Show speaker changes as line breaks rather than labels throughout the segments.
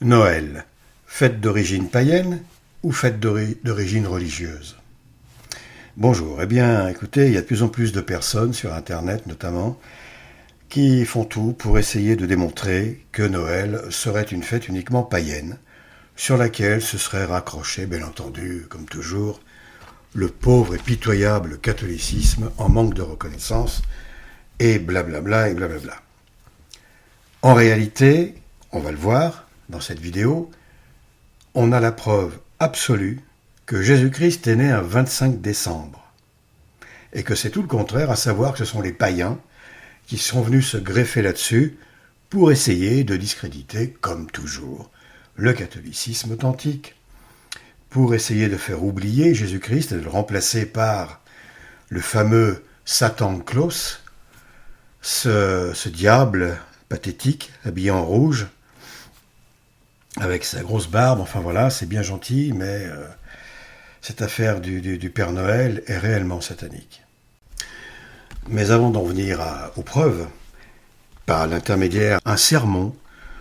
Noël, fête d'origine païenne ou fête d'origine religieuse? Bonjour, eh bien écoutez, il y a de plus en plus de personnes sur Internet notamment qui font tout pour essayer de démontrer que Noël serait une fête uniquement païenne, sur laquelle se serait raccroché, bien entendu, comme toujours, le pauvre et pitoyable catholicisme en manque de reconnaissance, et blablabla et blablabla. En réalité, on va le voir dans cette vidéo, on a la preuve absolue que Jésus-Christ est né un 25 décembre, et que c'est tout le contraire, à savoir que ce sont les païens qui sont venus se greffer là-dessus pour essayer de discréditer, comme toujours, le catholicisme authentique, pour essayer de faire oublier Jésus-Christ et de le remplacer par le fameux Satan Claus, ce diable pathétique, habillé en rouge, avec sa grosse barbe. Enfin voilà, c'est bien gentil, mais cette affaire du Père Noël est réellement satanique. Mais avant d'en venir aux preuves, par l'intermédiaire d'un sermon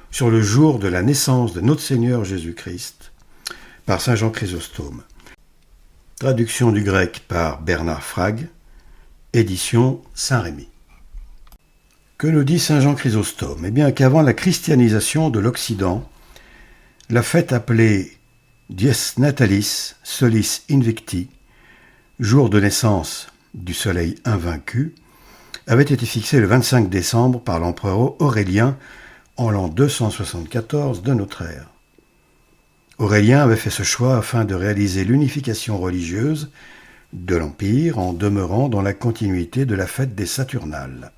sur le jour de la naissance de notre Seigneur Jésus-Christ, par saint Jean Chrysostome. Traduction du grec par Bernard Frag, édition Saint-Rémy. Que nous dit saint Jean Chrysostome? Eh bien qu'avant la christianisation de l'Occident, la fête appelée Dies Natalis Solis Invicti, jour de naissance du soleil invaincu, avait été fixée le 25 décembre par l'empereur Aurélien en l'an 274 de notre ère. Aurélien avait fait ce choix afin de réaliser l'unification religieuse de l'Empire en demeurant dans la continuité de la fête des Saturnales.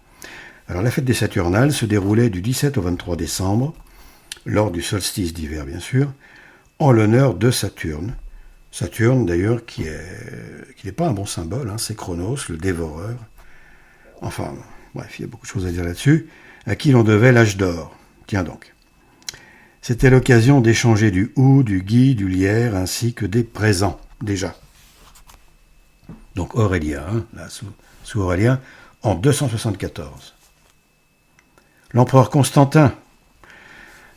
Alors la fête des Saturnales se déroulait du 17 au 23 décembre, lors du solstice d'hiver bien sûr, en l'honneur de Saturne. Saturne d'ailleurs qui n'est pas un bon symbole, c'est Chronos, le dévoreur. Enfin, bref, il y a beaucoup de choses à dire là-dessus, à qui l'on devait l'âge d'or. Tiens donc. C'était l'occasion d'échanger du hou, du gui, du lierre, ainsi que des présents, déjà. Donc Aurélien, là, sous Aurélien, en 274. L'empereur Constantin,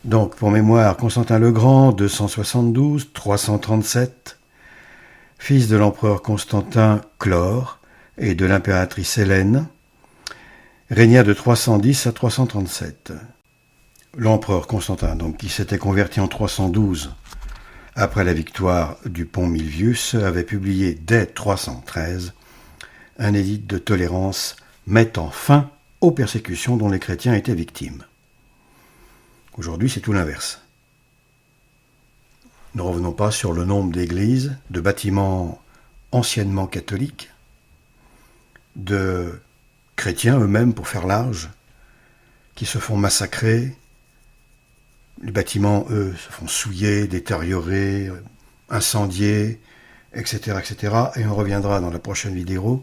donc pour mémoire, Constantin le Grand, 272-337, fils de l'empereur Constantin Chlore et de l'impératrice Hélène, régna de 310 à 337. L'empereur Constantin, donc, qui s'était converti en 312 après la victoire du pont Milvius, avait publié dès 313 un édit de tolérance mettant fin aux persécutions dont les chrétiens étaient victimes. Aujourd'hui, c'est tout l'inverse. Ne revenons pas sur le nombre d'églises, de bâtiments anciennement catholiques, de chrétiens eux-mêmes, pour faire large, qui se font massacrer. Les bâtiments, eux, se font souiller, détériorer, incendier, etc., etc. Et on reviendra dans la prochaine vidéo,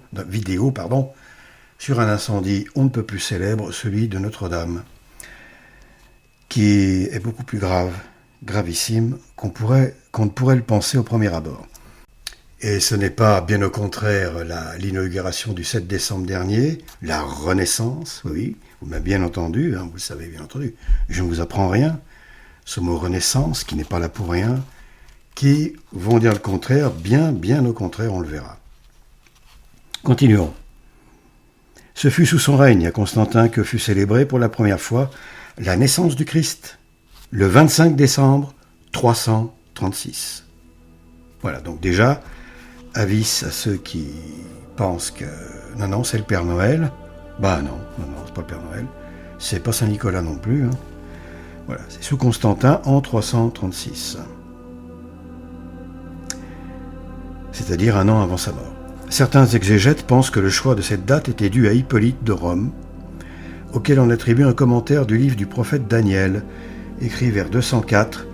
sur un incendie on ne peut plus célèbre, celui de Notre-Dame, qui est beaucoup plus grave, gravissime, qu'on ne pourrait le penser au premier abord. Et ce n'est pas, bien au contraire, l'inauguration du 7 décembre dernier, la Renaissance, oui, vous m'avez bien entendu, vous le savez bien entendu, je ne vous apprends rien, ce mot Renaissance, qui n'est pas là pour rien, qui vont dire le contraire, bien au contraire, on le verra. Continuons. Ce fut sous son règne, à Constantin, que fut célébrée pour la première fois la naissance du Christ, le 25 décembre 336. Voilà, donc déjà, avis à ceux qui pensent que non, c'est le Père Noël. Bah non, c'est pas le Père Noël. C'est pas Saint-Nicolas non plus. Voilà, c'est sous Constantin en 336. C'est-à-dire un an avant sa mort. Certains exégètes pensent que le choix de cette date était dû à Hippolyte de Rome, auquel on attribue un commentaire du livre du prophète Daniel, écrit vers 204,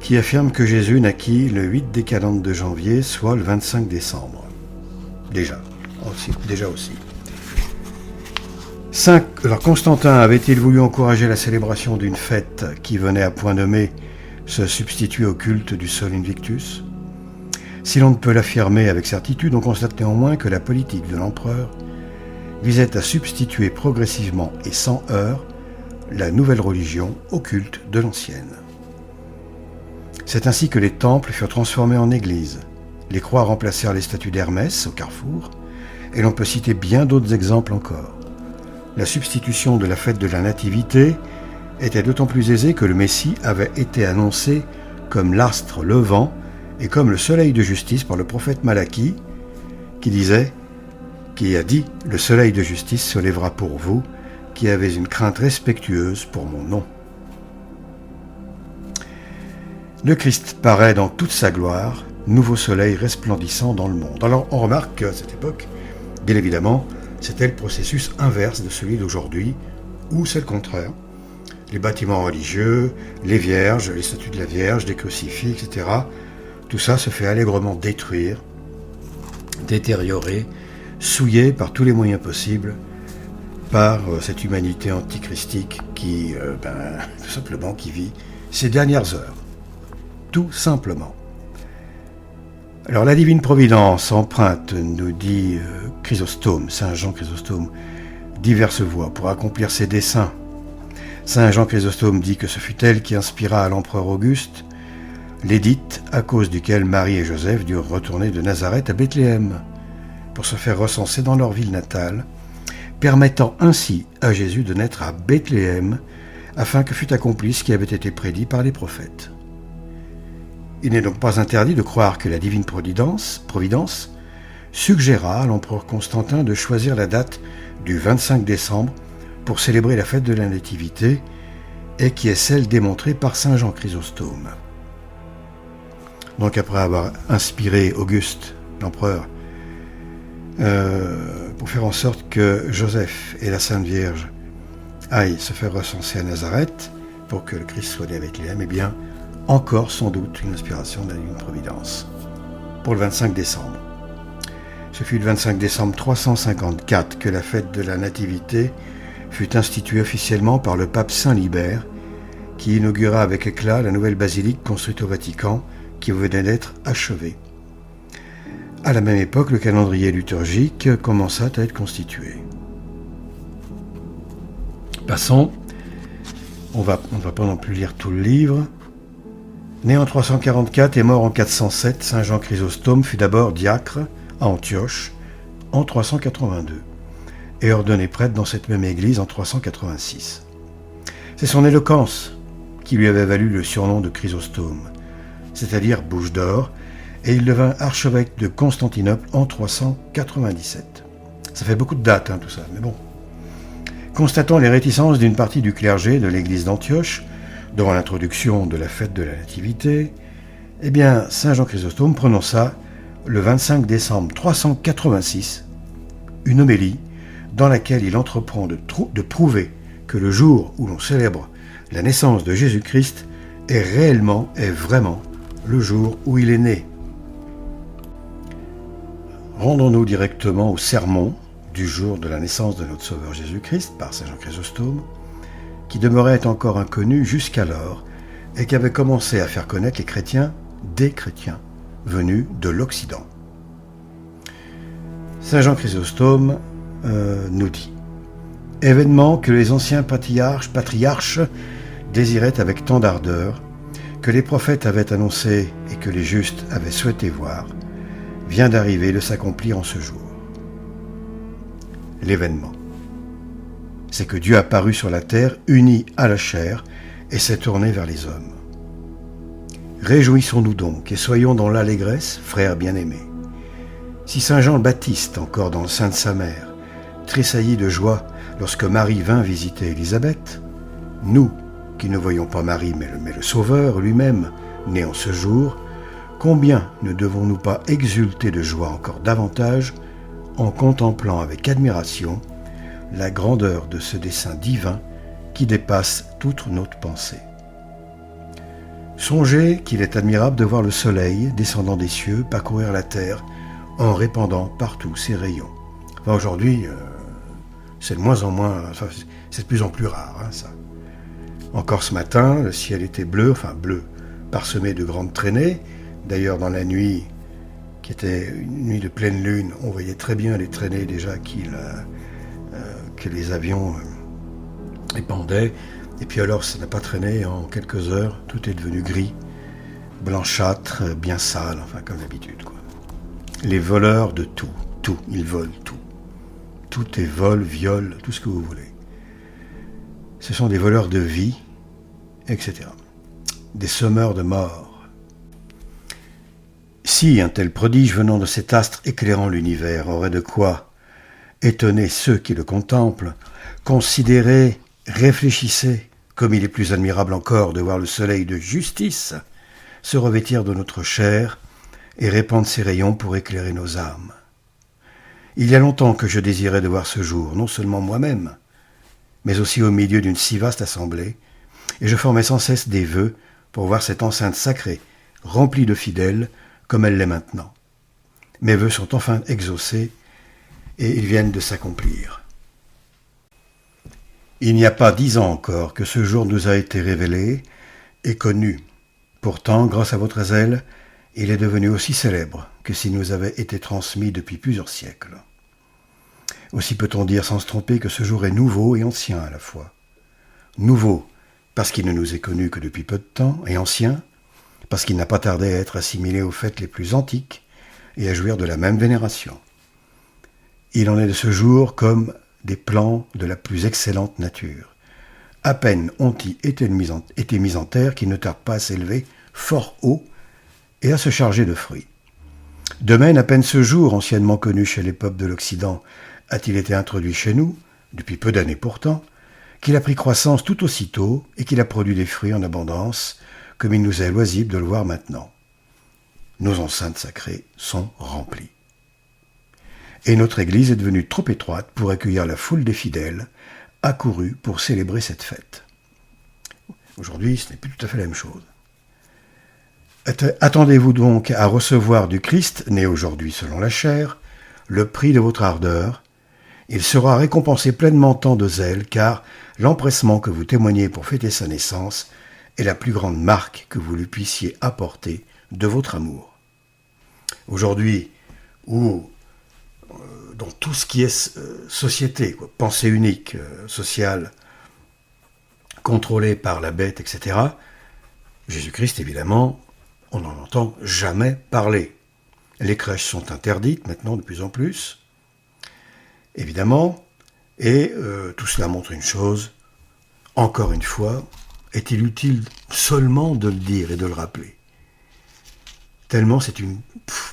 qui affirme que Jésus naquit le 8 décalende de janvier, soit le 25 décembre. Déjà aussi. Alors Constantin avait-il voulu encourager la célébration d'une fête qui venait à point nommé se substituer au culte du Sol Invictus? Si l'on ne peut l'affirmer avec certitude, on constate néanmoins que la politique de l'empereur visait à substituer progressivement et sans heurts la nouvelle religion au culte de l'ancienne. C'est ainsi que les temples furent transformés en églises. Les croix remplacèrent les statues d'Hermès au carrefour, et l'on peut citer bien d'autres exemples encore. La substitution de la fête de la Nativité était d'autant plus aisée que le Messie avait été annoncé comme l'astre levant et comme le soleil de justice par le prophète Malachie, qui a dit « Le soleil de justice se lèvera pour vous, qui avez une crainte respectueuse pour mon nom. » Le Christ paraît dans toute sa gloire, nouveau soleil resplendissant dans le monde. Alors on remarque qu'à cette époque, bien évidemment, c'était le processus inverse de celui d'aujourd'hui, ou c'est le contraire. Les bâtiments religieux, les vierges, les statues de la Vierge, des crucifix, etc., tout ça se fait allègrement détruire, détériorer, souiller par tous les moyens possibles par cette humanité antichristique qui, tout simplement, qui vit ses dernières heures. Tout simplement. Alors la divine providence emprunte, nous dit Chrysostome, Saint Jean Chrysostome, diverses voies pour accomplir ses desseins. Saint Jean Chrysostome dit que ce fut elle qui inspira à l'empereur Auguste l'édit à cause duquel Marie et Joseph durent retourner de Nazareth à Bethléem pour se faire recenser dans leur ville natale, permettant ainsi à Jésus de naître à Bethléem afin que fût accompli ce qui avait été prédit par les prophètes. Il n'est donc pas interdit de croire que la divine providence suggéra à l'empereur Constantin de choisir la date du 25 décembre pour célébrer la fête de la Nativité et qui est celle démontrée par Saint Jean Chrysostome. Donc après avoir inspiré Auguste, l'empereur, pour faire en sorte que Joseph et la Sainte Vierge aillent se faire recenser à Nazareth pour que le Christ soit né à Bethléem, eh bien, encore sans doute une inspiration de la divine providence pour le 25 décembre. Ce fut le 25 décembre 354 que la fête de la Nativité fut instituée officiellement par le pape Saint Libère, qui inaugura avec éclat la nouvelle basilique construite au Vatican qui venait d'être achevée. À la même époque, le calendrier liturgique commença à être constitué. Passons, on ne va pas non plus lire tout le livre. Né en 344 et mort en 407, Saint Jean Chrysostome fut d'abord diacre à Antioche en 382 et ordonné prêtre dans cette même église en 386. C'est son éloquence qui lui avait valu le surnom de Chrysostome, c'est-à-dire bouche d'or, et il devint archevêque de Constantinople en 397. Ça fait beaucoup de dates, tout ça, mais bon. Constatant les réticences d'une partie du clergé de l'église d'Antioche devant l'introduction de la fête de la Nativité, eh bien, Saint Jean Chrysostome prononça le 25 décembre 386 une homélie dans laquelle il entreprend de prouver que le jour où l'on célèbre la naissance de Jésus-Christ est vraiment le jour où il est né. Rendons-nous directement au sermon du jour de la naissance de notre Sauveur Jésus-Christ par Saint Jean Chrysostome, qui demeurait encore inconnu jusqu'alors et qui avait commencé à faire connaître les chrétiens des chrétiens venus de l'Occident. Saint Jean Chrysostome nous dit « Événement que les anciens patriarches désiraient avec tant d'ardeur, que les prophètes avaient annoncé et que les justes avaient souhaité voir, vient d'arriver de s'accomplir en ce jour. » L'événement, c'est que Dieu apparut sur la terre, uni à la chair, et s'est tourné vers les hommes. Réjouissons-nous donc, et soyons dans l'allégresse, frères bien-aimés. Si Saint Jean le Baptiste, encore dans le sein de sa mère, tressaillit de joie lorsque Marie vint visiter Élisabeth, nous, qui ne voyons pas Marie, mais le Sauveur lui-même, né en ce jour, combien ne devons-nous pas exulter de joie encore davantage en contemplant avec admiration la grandeur de ce dessein divin qui dépasse toute notre pensée. Songez qu'il est admirable de voir le soleil descendant des cieux parcourir la terre en répandant partout ses rayons. Enfin, aujourd'hui, c'est de moins en moins, c'est de plus en plus rare, ça. Encore ce matin, le ciel était bleu, parsemé de grandes traînées. D'ailleurs, dans la nuit, qui était une nuit de pleine lune, on voyait très bien les traînées déjà que les avions épandaient. Et puis alors, ça n'a pas traîné, en quelques heures, tout est devenu gris. blanchâtres, bien sales, enfin comme d'habitude, quoi. Les voleurs de tout, ils volent tout. Tout est vol, viol, tout ce que vous voulez. Ce sont des voleurs de vie, etc. Des semeurs de mort. Si un tel prodige venant de cet astre éclairant l'univers aurait de quoi étonner ceux qui le contemplent, considérez, réfléchissez, comme il est plus admirable encore de voir le soleil de justice se revêtir de notre chair et répandre ses rayons pour éclairer nos âmes. Il y a longtemps que je désirais de voir ce jour, non seulement moi-même, mais aussi au milieu d'une si vaste assemblée, et je formais sans cesse des vœux pour voir cette enceinte sacrée, remplie de fidèles, comme elle l'est maintenant. Mes vœux sont enfin exaucés, et ils viennent de s'accomplir. Il n'y a pas 10 ans encore que ce jour nous a été révélé et connu. Pourtant, grâce à votre zèle, il est devenu aussi célèbre que s'il nous avait été transmis depuis plusieurs siècles. Aussi peut-on dire sans se tromper que ce jour est nouveau et ancien à la fois. Nouveau, parce qu'il ne nous est connu que depuis peu de temps, et ancien, parce qu'il n'a pas tardé à être assimilé aux fêtes les plus antiques et à jouir de la même vénération. Il en est de ce jour comme des plants de la plus excellente nature. À peine ont-ils été mis en terre qu'ils ne tardent pas à s'élever fort haut et à se charger de fruits. De même, à peine ce jour, anciennement connu chez les peuples de l'Occident, a-t-il été introduit chez nous, depuis peu d'années pourtant, qu'il a pris croissance tout aussitôt et qu'il a produit des fruits en abondance, comme il nous est loisible de le voir maintenant. Nos enceintes sacrées sont remplies. Et notre Église est devenue trop étroite pour accueillir la foule des fidèles accourus pour célébrer cette fête. Aujourd'hui, ce n'est plus tout à fait la même chose. Attendez-vous donc à recevoir du Christ, né aujourd'hui selon la chair, le prix de votre ardeur. Il sera récompensé pleinement tant de zèle, car l'empressement que vous témoignez pour fêter sa naissance est la plus grande marque que vous lui puissiez apporter de votre amour. Aujourd'hui, où dans tout ce qui est société, pensée unique, sociale, contrôlée par la bête, etc., Jésus-Christ, évidemment, on n'en entend jamais parler. Les crèches sont interdites maintenant de plus en plus, évidemment, et tout cela montre une chose, encore une fois, est-il utile seulement de le dire et de le rappeler? Tellement c'est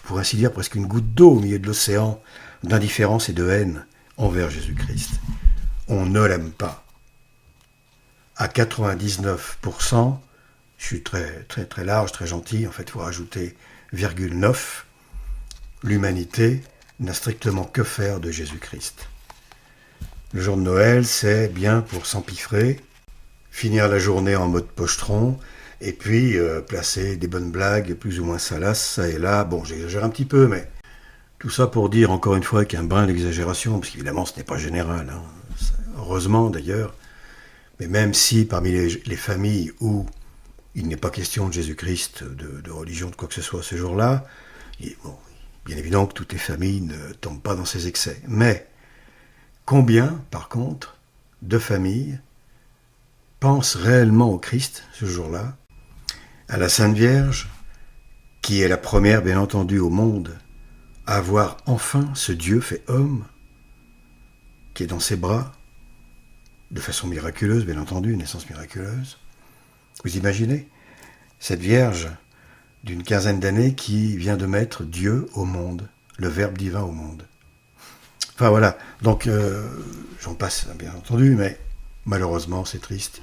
pour ainsi dire, presque une goutte d'eau au milieu de l'océan d'indifférence et de haine envers Jésus-Christ. On ne l'aime pas. À 99%, je suis très, très, très large, très gentil, en fait, il faut rajouter 0,9, l'humanité n'a strictement que faire de Jésus-Christ. Le jour de Noël, c'est bien pour s'empiffrer, finir la journée en mode pochetron, et puis placer des bonnes blagues plus ou moins salaces, ça et là. Bon, j'exagère un petit peu, mais tout ça pour dire, encore une fois, qu'un brin d'exagération, parce qu'évidemment, ce n'est pas général, hein. Heureusement d'ailleurs, mais même si parmi les familles où il n'est pas question de Jésus-Christ, de religion, de quoi que ce soit ce jour-là, bon, bien évidemment que toutes les familles ne tombent pas dans ces excès. Mais combien, par contre, de familles pensent réellement au Christ ce jour-là, à la Sainte Vierge, qui est la première, bien entendu, au monde, à voir enfin ce Dieu fait homme, qui est dans ses bras, de façon miraculeuse, bien entendu, une naissance miraculeuse. Vous imaginez cette Vierge d'une quinzaine d'années qui vient de mettre Dieu au monde, le Verbe divin au monde. Enfin voilà, donc j'en passe bien entendu, mais malheureusement c'est triste.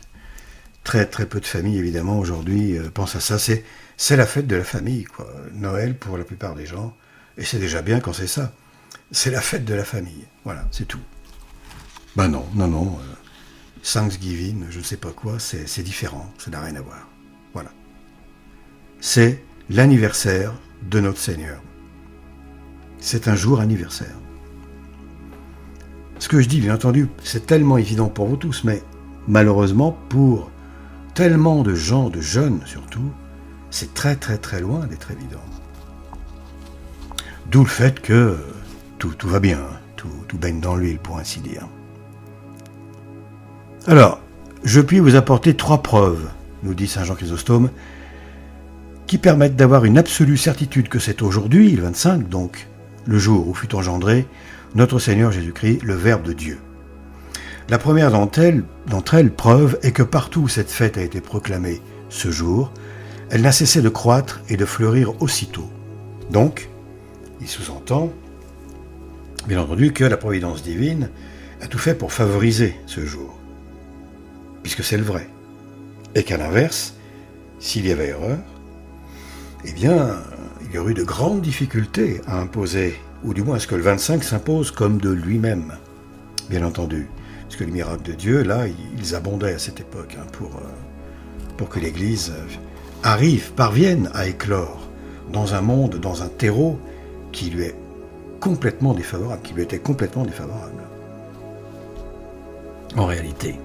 Très très peu de familles évidemment aujourd'hui pensent à ça. C'est la fête de la famille, quoi. Noël pour la plupart des gens, et c'est déjà bien quand c'est ça. C'est la fête de la famille, voilà, c'est tout. Ben non, Thanksgiving, je ne sais pas quoi, c'est différent, ça n'a rien à voir. Voilà. C'est l'anniversaire de notre Seigneur. C'est un jour anniversaire. Ce que je dis, bien entendu, c'est tellement évident pour vous tous, mais malheureusement, pour tellement de gens, de jeunes surtout, c'est très très très loin d'être évident. D'où le fait que tout va bien, tout baigne dans l'huile, pour ainsi dire. Alors, je puis vous apporter 3 preuves, nous dit saint Jean Chrysostome, qui permettent d'avoir une absolue certitude que c'est aujourd'hui, le 25, donc le jour où fut engendré notre Seigneur Jésus-Christ, le Verbe de Dieu. La première d'entre elles, preuve, est que partout où cette fête a été proclamée ce jour, elle n'a cessé de croître et de fleurir aussitôt. Donc, il sous-entend, bien entendu, que la providence divine a tout fait pour favoriser ce jour, puisque c'est le vrai. Et qu'à l'inverse, s'il y avait erreur, eh bien, il y aurait eu de grandes difficultés à imposer, ou du moins à ce que le 25 s'impose comme de lui-même, bien entendu. Parce que les miracles de Dieu, là, ils abondaient à cette époque, pour que l'Église parvienne à éclore dans un monde, dans un terreau qui lui est complètement défavorable, qui lui était complètement défavorable. En réalité,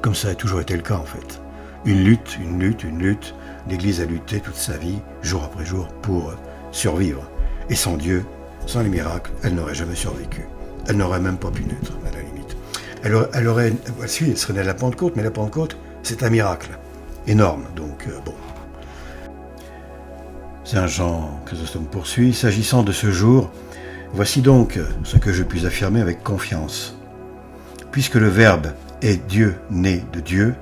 comme ça a toujours été le cas en fait. Une lutte. L'Église a lutté toute sa vie, jour après jour, pour survivre. Et sans Dieu, sans les miracles, elle n'aurait jamais survécu. Elle n'aurait même pas pu naître, à la limite. Elle serait née à la Pentecôte, mais la Pentecôte, c'est un miracle. Énorme, donc bon. Saint Jean Chrysostome poursuit, s'agissant de ce jour, voici donc ce que je puis affirmer avec confiance. Puisque le Verbe est Dieu né de Dieu,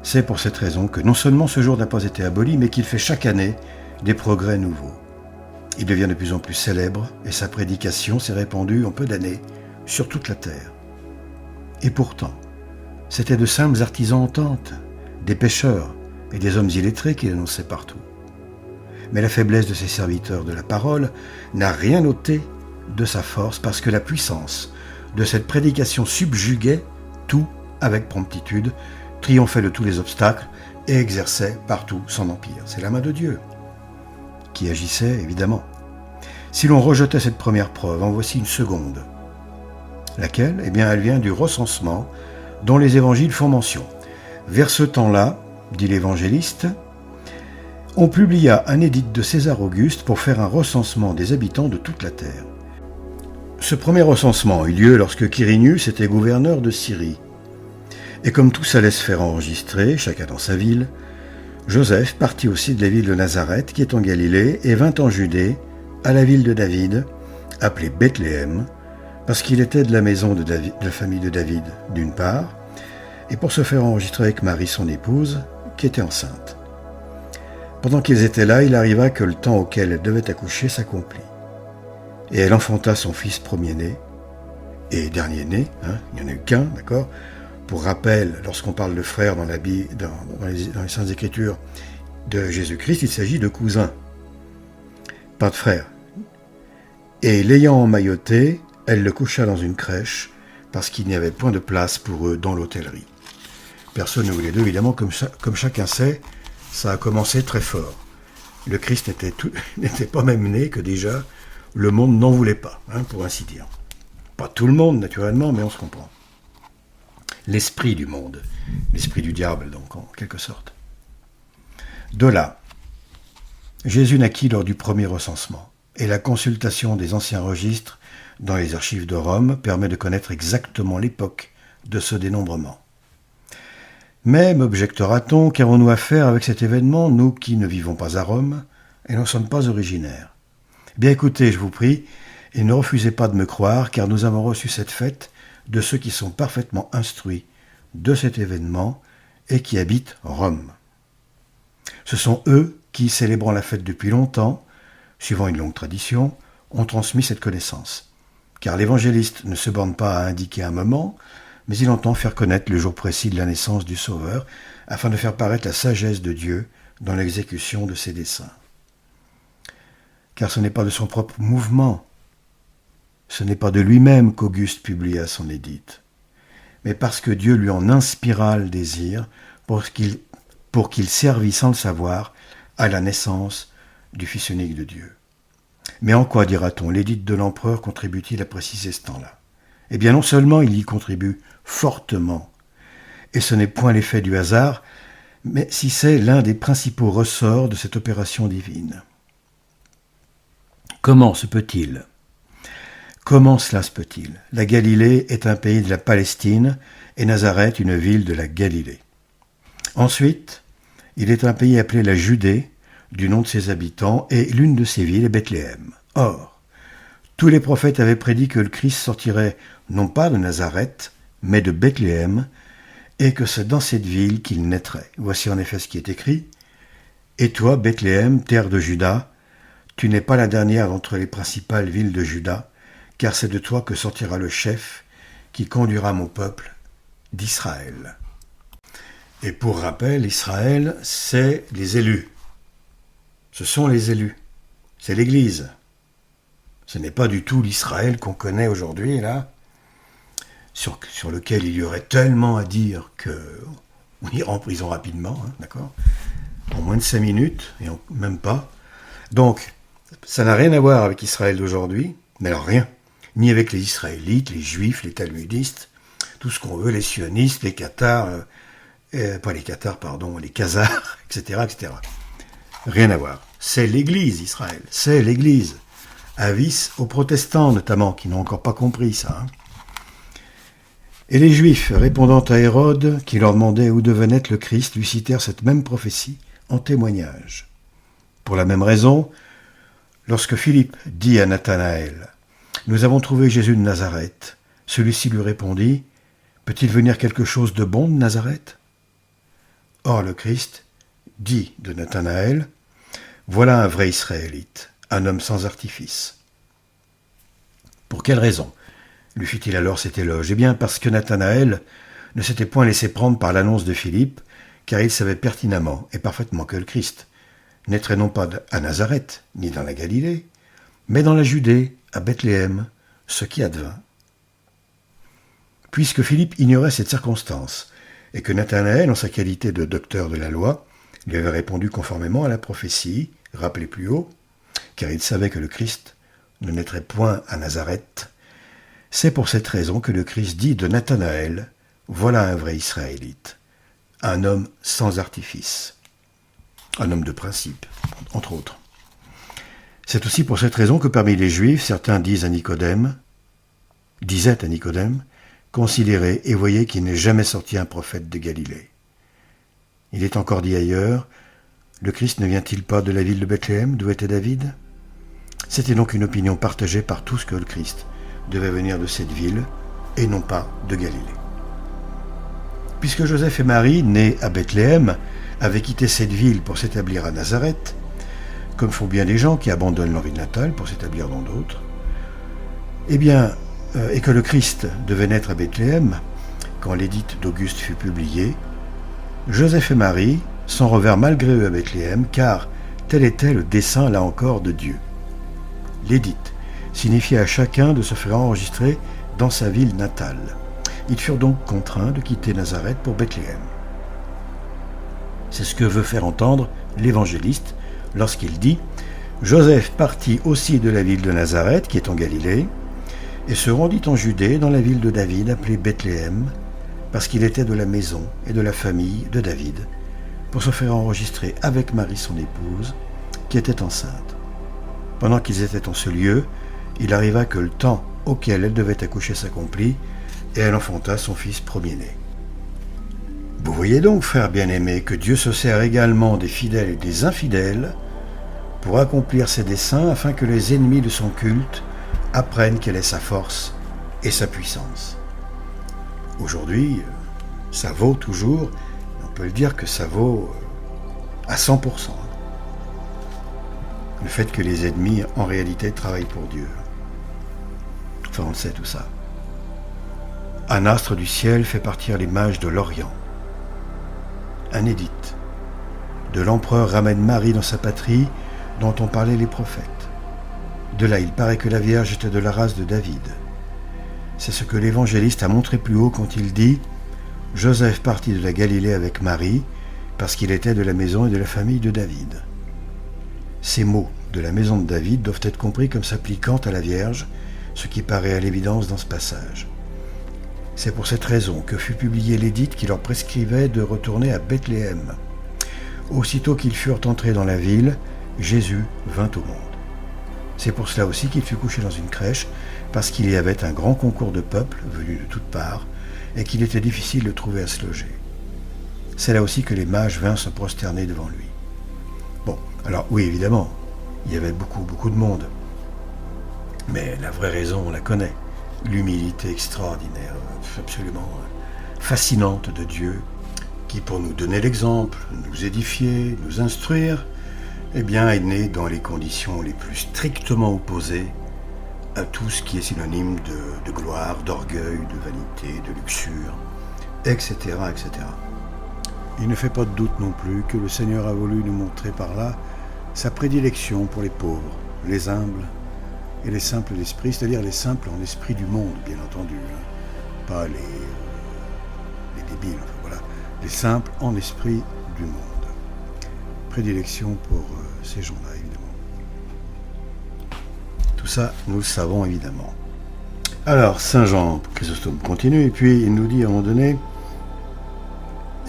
c'est pour cette raison que non seulement ce jour n'a pas été aboli, mais qu'il fait chaque année des progrès nouveaux. Il devient de plus en plus célèbre et sa prédication s'est répandue en peu d'années sur toute la terre. Et pourtant, c'étaient de simples artisans en tente, des pêcheurs et des hommes illettrés qui l'annonçaient partout. Mais la faiblesse de ces serviteurs de la parole n'a rien ôté de sa force parce que la puissance de cette prédication subjuguait tout avec promptitude, triomphait de tous les obstacles et exerçait partout son empire. C'est la main de Dieu qui agissait, évidemment. Si l'on rejetait cette première preuve, en voici une seconde. Laquelle ? Eh bien, elle vient du recensement dont les évangiles font mention. Vers ce temps-là, dit l'évangéliste, on publia un édit de César Auguste pour faire un recensement des habitants de toute la terre. Ce premier recensement eut lieu lorsque Quirinius était gouverneur de Syrie. Et comme tous allaient se faire enregistrer, chacun dans sa ville, Joseph partit aussi de la ville de Nazareth, qui est en Galilée, et vint en Judée, à la ville de David, appelée Bethléem, parce qu'il était de la maison de la famille de David, d'une part, et pour se faire enregistrer avec Marie, son épouse, qui était enceinte. Pendant qu'ils étaient là, il arriva que le temps auquel elle devait accoucher s'accomplit. Et elle enfanta son fils premier-né, et dernier-né, il n'y en a eu qu'un, d'accord ? Pour rappel, lorsqu'on parle de frère dans les Saintes Écritures de Jésus-Christ, il s'agit de cousins, pas de frères. Et l'ayant emmailloté, elle le coucha dans une crèche, parce qu'il n'y avait point de place pour eux dans l'hôtellerie. Personne ne voulait d'eux, évidemment, comme chacun sait, ça a commencé très fort. Le Christ n'était pas même né que déjà, le monde n'en voulait pas, pour ainsi dire. Pas tout le monde, naturellement, mais on se comprend. L'esprit du monde, l'esprit du diable, donc, en quelque sorte. De là, Jésus naquit lors du premier recensement, et la consultation des anciens registres dans les archives de Rome permet de connaître exactement l'époque de ce dénombrement. Mais, m'objectera-t-on, qu'avons-nous à faire avec cet événement, nous qui ne vivons pas à Rome et n'en sommes pas originaires ? Bien écoutez, je vous prie, et ne refusez pas de me croire, car nous avons reçu cette fête de ceux qui sont parfaitement instruits de cet événement et qui habitent Rome. Ce sont eux qui, célébrant la fête depuis longtemps, suivant une longue tradition, ont transmis cette connaissance. Car l'évangéliste ne se borne pas à indiquer un moment, mais il entend faire connaître le jour précis de la naissance du Sauveur, afin de faire paraître la sagesse de Dieu dans l'exécution de ses desseins. Car ce n'est pas de son propre mouvement, ce n'est pas de lui-même qu'Auguste publia son édit, mais parce que Dieu lui en inspira le désir pour qu'il servît sans le savoir à la naissance du Fils unique de Dieu. Mais en quoi, dira-t-on, l'édit de l'empereur contribue-t-il à préciser ce temps-là ? Eh bien non seulement il y contribue fortement, et ce n'est point l'effet du hasard, mais si c'est l'un des principaux ressorts de cette opération divine. Comment se peut-il ? Comment cela se peut-il ? La Galilée est un pays de la Palestine et Nazareth une ville de la Galilée. Ensuite, il est un pays appelé la Judée, du nom de ses habitants, et l'une de ces villes est Bethléem. Or, tous les prophètes avaient prédit que le Christ sortirait non pas de Nazareth, mais de Bethléem, et que c'est dans cette ville qu'il naîtrait. Voici en effet ce qui est écrit. « Et toi, Bethléem, terre de Juda, tu n'es pas la dernière d'entre les principales villes de Juda, car c'est de toi que sortira le chef qui conduira mon peuple d'Israël. » Et pour rappel, Israël, c'est les élus. Ce sont les élus. C'est l'Église. Ce n'est pas du tout l'Israël qu'on connaît aujourd'hui, là, sur lequel il y aurait tellement à dire qu'on ira en prison rapidement, hein, d'accord ? En moins de 5 minutes, et même pas. Donc, ça n'a rien à voir avec Israël d'aujourd'hui, mais alors rien. Ni avec les Israélites, les Juifs, les Talmudistes, tout ce qu'on veut, les sionistes, les Cathares, les Khazars, etc., etc. Rien à voir. C'est l'Église, Israël. C'est l'Église. Avis aux protestants, notamment, qui n'ont encore pas compris ça. Hein. Et les Juifs, répondant à Hérode, qui leur demandait où devait naître le Christ, lui citèrent cette même prophétie en témoignage. Pour la même raison, lorsque Philippe dit à Nathanaël « Nous avons trouvé Jésus de Nazareth », celui-ci lui répondit « Peut-il venir quelque chose de bon de Nazareth ?» Or le Christ dit de Nathanaël « Voilà un vrai Israélite, un homme sans artifice. » Pour quelle raison lui fit-il alors cet éloge ? Eh bien parce que Nathanaël ne s'était point laissé prendre par l'annonce de Philippe, car il savait pertinemment et parfaitement que le Christ naîtrait non pas à Nazareth, ni dans la Galilée, mais dans la Judée, à Bethléem, ce qui advint. Puisque Philippe ignorait cette circonstance, et que Nathanaël, en sa qualité de docteur de la loi, lui avait répondu conformément à la prophétie, rappelée plus haut, car il savait que le Christ ne naîtrait point à Nazareth, c'est pour cette raison que le Christ dit de Nathanaël, « Voilà un vrai Israélite, un homme sans artifice, un homme de principe, entre autres. » C'est aussi pour cette raison que parmi les Juifs, certains disaient à Nicodème, considérez et voyez qu'il n'est jamais sorti un prophète de Galilée. Il est encore dit ailleurs, le Christ ne vient-il pas de la ville de Bethléem, d'où était David ? C'était donc une opinion partagée par tous que le Christ devait venir de cette ville et non pas de Galilée. Puisque Joseph et Marie, nés à Bethléem, avaient quitté cette ville pour s'établir à Nazareth, comme font bien des gens qui abandonnent leur ville natale pour s'établir dans d'autres, et que le Christ devait naître à Bethléem, quand l'édit d'Auguste fut publié, Joseph et Marie s'en revinrent malgré eux à Bethléem, car tel était le dessein, là encore, de Dieu. L'édit signifiait à chacun de se faire enregistrer dans sa ville natale. Ils furent donc contraints de quitter Nazareth pour Bethléem. C'est ce que veut faire entendre l'évangéliste lorsqu'il dit « Joseph partit aussi de la ville de Nazareth, qui est en Galilée, et se rendit en Judée dans la ville de David appelée Bethléem, parce qu'il était de la maison et de la famille de David, pour se faire enregistrer avec Marie son épouse, qui était enceinte. Pendant qu'ils étaient en ce lieu, il arriva que le temps auquel elle devait accoucher s'accomplit, et elle enfanta son fils premier-né. » Vous voyez donc, frères bien-aimés, que Dieu se sert également des fidèles et des infidèles pour accomplir ses desseins afin que les ennemis de son culte apprennent quelle est sa force et sa puissance. Aujourd'hui, ça vaut toujours, on peut le dire que ça vaut à 100%. Le fait que les ennemis, en réalité, travaillent pour Dieu. Enfin, on le sait tout ça. Un astre du ciel fait partir les mages de l'Orient. Un édit de l'empereur ramène Marie dans sa patrie dont ont parlé les prophètes. De là, il paraît que la Vierge était de la race de David. C'est ce que l'évangéliste a montré plus haut quand il dit « Joseph partit de la Galilée avec Marie, parce qu'il était de la maison et de la famille de David. » Ces mots de la maison de David doivent être compris comme s'appliquant à la Vierge, ce qui paraît à l'évidence dans ce passage. C'est pour cette raison que fut publié l'édit qui leur prescrivait de retourner à Bethléem. Aussitôt qu'ils furent entrés dans la ville, Jésus vint au monde. C'est pour cela aussi qu'il fut couché dans une crèche, parce qu'il y avait un grand concours de peuple venu de toutes parts, et qu'il était difficile de trouver à se loger. C'est là aussi que les mages vinrent se prosterner devant lui. Bon, alors oui, évidemment, il y avait beaucoup de monde. Mais la vraie raison, on la connaît. L'humilité extraordinaire, absolument fascinante de Dieu, qui pour nous donner l'exemple, nous édifier, nous instruire, eh bien est né dans les conditions les plus strictement opposées à tout ce qui est synonyme de gloire, d'orgueil, de vanité, de luxure, etc., etc. Il ne fait pas de doute non plus que le Seigneur a voulu nous montrer par là sa prédilection pour les pauvres, les humbles et les simples d'esprit, c'est-à-dire les simples en esprit du monde, bien entendu, pas les débiles, enfin, voilà, les simples en esprit du monde. Prédilection pour ces gens-là, évidemment. Tout ça, nous le savons évidemment. Alors, Saint Jean Chrysostome continue, et puis il nous dit à un moment donné,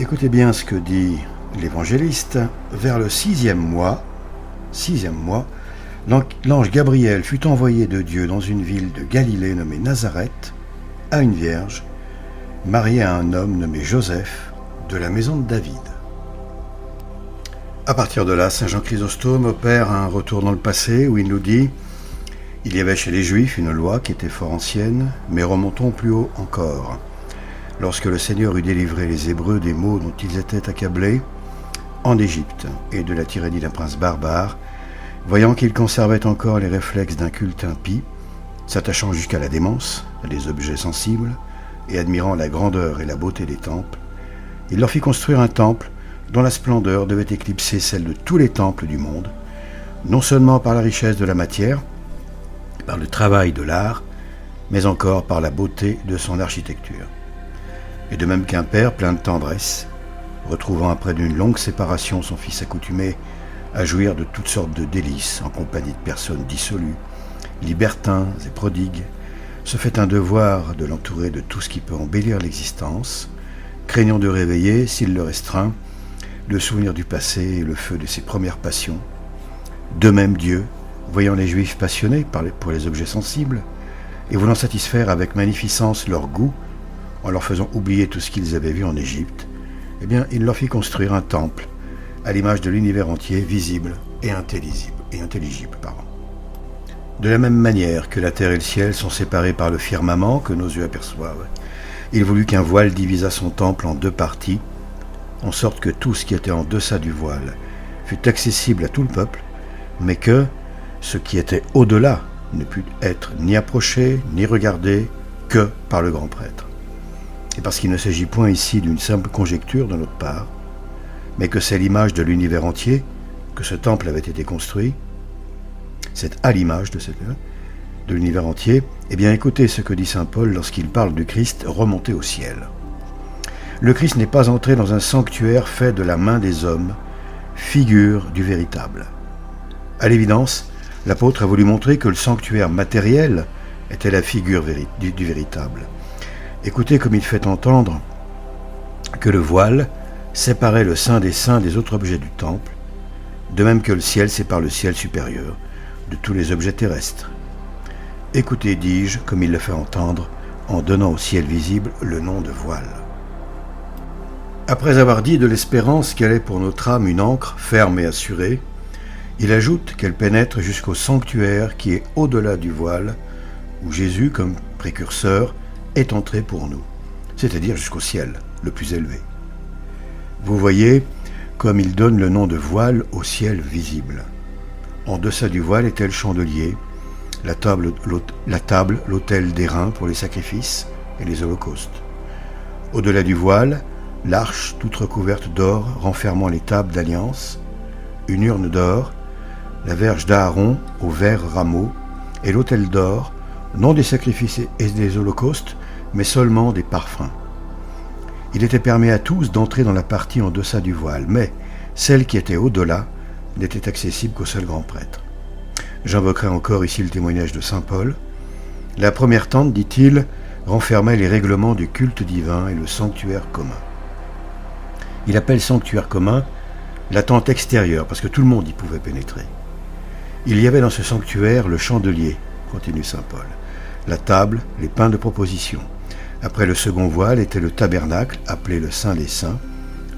écoutez bien ce que dit l'évangéliste, vers le sixième mois, l'ange Gabriel fut envoyé de Dieu dans une ville de Galilée nommée Nazareth, à une vierge, mariée à un homme nommé Joseph, de la maison de David. À partir de là, Saint Jean Chrysostome opère un retour dans le passé où il nous dit « Il y avait chez les Juifs une loi qui était fort ancienne, mais remontons plus haut encore. Lorsque le Seigneur eut délivré les Hébreux des maux dont ils étaient accablés, en Égypte et de la tyrannie d'un prince barbare, voyant qu'ils conservaient encore les réflexes d'un culte impie, s'attachant jusqu'à la démence, à des objets sensibles, et admirant la grandeur et la beauté des temples, il leur fit construire un temple dont la splendeur devait éclipser celle de tous les temples du monde, non seulement par la richesse de la matière, par le travail de l'art, mais encore par la beauté de son architecture. Et de même qu'un père plein de tendresse, retrouvant après d'une longue séparation son fils accoutumé à jouir de toutes sortes de délices en compagnie de personnes dissolues, libertins et prodigues, se fait un devoir de l'entourer de tout ce qui peut embellir l'existence, craignant de réveiller, s'il le restreint, le souvenir du passé et le feu de ses premières passions. De même Dieu, voyant les Juifs passionnés pour les objets sensibles, et voulant satisfaire avec magnificence leur goût, en leur faisant oublier tout ce qu'ils avaient vu en Égypte, eh bien, il leur fit construire un temple, à l'image de l'univers entier, visible et intelligible. De la même manière que la terre et le ciel sont séparés par le firmament que nos yeux aperçoivent, il voulut qu'un voile divisât son temple en deux parties, en sorte que tout ce qui était en deçà du voile fût accessible à tout le peuple, mais que ce qui était au-delà ne put être ni approché, ni regardé, que par le grand prêtre. Et parce qu'il ne s'agit point ici d'une simple conjecture de notre part, mais que c'est l'image de l'univers entier que ce temple avait été construit, c'est à l'image de l'univers entier, eh bien écoutez ce que dit saint Paul lorsqu'il parle du Christ remonté au ciel. Le Christ n'est pas entré dans un sanctuaire fait de la main des hommes, figure du véritable. À l'évidence, l'apôtre a voulu montrer que le sanctuaire matériel était la figure du véritable. Écoutez comme il fait entendre que le voile séparait le saint des saints des autres objets du temple, de même que le ciel sépare le ciel supérieur de tous les objets terrestres. Écoutez, dis-je, comme il le fait entendre, en donnant au ciel visible le nom de voile. Après avoir dit de l'espérance qu'elle est pour notre âme une ancre ferme et assurée, il ajoute qu'elle pénètre jusqu'au sanctuaire qui est au-delà du voile, où Jésus, comme précurseur, est entré pour nous, c'est-à-dire jusqu'au ciel, le plus élevé. Vous voyez comme il donne le nom de voile au ciel visible. En deçà du voile était le chandelier, la table, l'autel d'airain pour les sacrifices et les holocaustes. Au-delà du voile, l'arche toute recouverte d'or renfermant les tables d'alliance, une urne d'or, la verge d'Aaron aux verts rameaux, et l'autel d'or, non des sacrifices et des holocaustes, mais seulement des parfums. Il était permis à tous d'entrer dans la partie en deçà du voile, mais celle qui était au-delà n'était accessible qu'au seul grand prêtre. J'invoquerai encore ici le témoignage de saint Paul. La première tente, dit-il, renfermait les règlements du culte divin et le sanctuaire commun. Il appelle sanctuaire commun la tente extérieure, parce que tout le monde y pouvait pénétrer. Il y avait dans ce sanctuaire le chandelier, continue saint Paul, la table, les pains de proposition. Après le second voile était le tabernacle, appelé le Saint des Saints,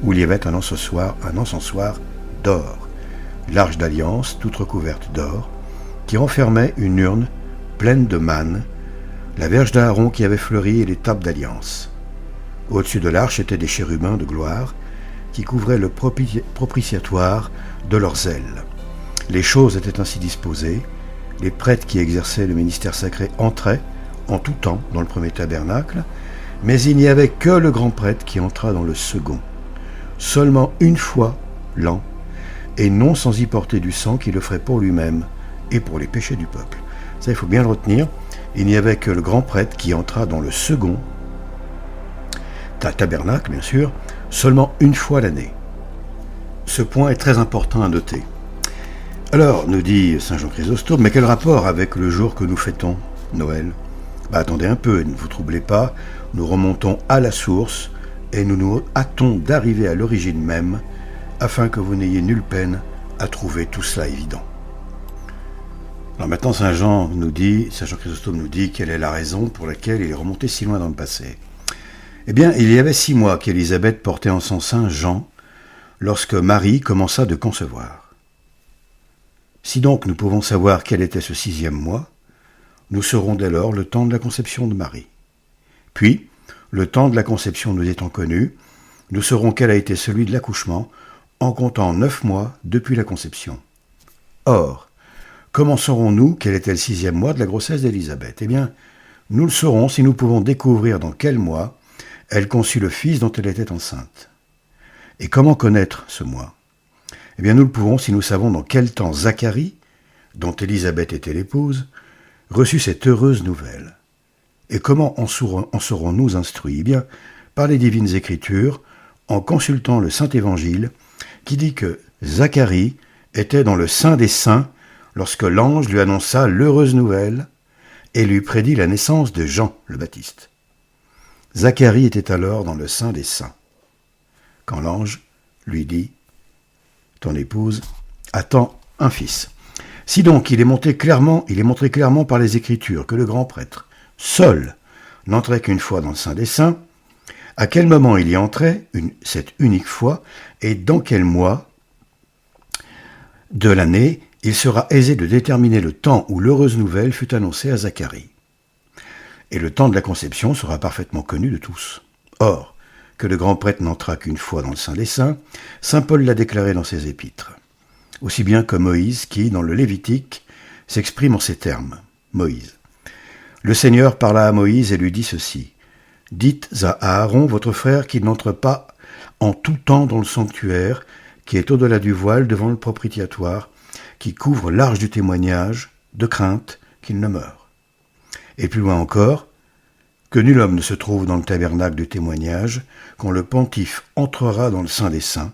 où il y avait un encensoir d'or. l'arche d'alliance, toute recouverte d'or, qui renfermait une urne pleine de manne, la verge d'Aaron qui avait fleuri et les tables d'alliance. Au-dessus de l'arche étaient des chérubins de gloire qui couvraient le propitiatoire de leurs ailes. Les choses étaient ainsi disposées. Les prêtres qui exerçaient le ministère sacré entraient en tout temps dans le premier tabernacle, mais il n'y avait que le grand prêtre qui entra dans le second, seulement une fois l'an, et non sans y porter du sang qu'il offrait pour lui-même et pour les péchés du peuple. Ça, il faut bien le retenir. Il n'y avait que le grand prêtre qui entra dans le second tabernacle, bien sûr, seulement une fois l'année. Ce point est très important à noter. Alors, nous dit saint Jean Chrysostome, mais quel rapport avec le jour que nous fêtons, Noël ? Attendez un peu, ne vous troublez pas, nous remontons à la source et nous nous hâtons d'arriver à l'origine même, afin que vous n'ayez nulle peine à trouver tout cela évident. Alors maintenant, saint Jean Chrysostome nous dit quelle est la raison pour laquelle il est remonté si loin dans le passé. Eh bien, il y avait 6 mois qu'Élisabeth portait en son sein Jean, lorsque Marie commença de concevoir. Si donc nous pouvons savoir quel était ce 6e mois, nous saurons dès lors le temps de la conception de Marie. Puis, le temps de la conception nous étant connu, nous saurons quel a été celui de l'accouchement, en comptant 9 mois depuis la conception. Or, comment saurons-nous quel était le 6e mois de la grossesse d'Élisabeth ? Eh bien, nous le saurons si nous pouvons découvrir dans quel mois elle conçut le fils dont elle était enceinte. Et comment connaître ce mois ? Eh bien, nous le pouvons si nous savons dans quel temps Zacharie, dont Élisabeth était l'épouse, reçut cette heureuse nouvelle. Et comment en serons-nous instruits ? Eh bien, par les divines Écritures, en consultant le Saint-Évangile, qui dit que Zacharie était dans le sein des saints lorsque l'ange lui annonça l'heureuse nouvelle et lui prédit la naissance de Jean le Baptiste. Zacharie était alors dans le sein des saints, quand l'ange lui dit « Ton épouse attend un fils ». Si donc il est montré clairement par les Écritures que le grand prêtre, seul, n'entrait qu'une fois dans le sein des saints, à quel moment il y entrait, cette unique fois, et dans quel mois de l'année, il sera aisé de déterminer le temps où l'heureuse nouvelle fut annoncée à Zacharie. Et le temps de la conception sera parfaitement connu de tous. Or, que le grand prêtre n'entra qu'une fois dans le sein des saints, saint Paul l'a déclaré dans ses épîtres. Aussi bien que Moïse qui, dans le Lévitique, s'exprime en ces termes. Moïse. Le Seigneur parla à Moïse et lui dit ceci. Dites à Aaron, votre frère, qu'il n'entre pas en tout temps dans le sanctuaire, qui est au-delà du voile devant le propitiatoire, qui couvre l'arche du témoignage, de crainte qu'il ne meure. Et plus loin encore, que nul homme ne se trouve dans le tabernacle du témoignage, quand le pontife entrera dans le sein des saints,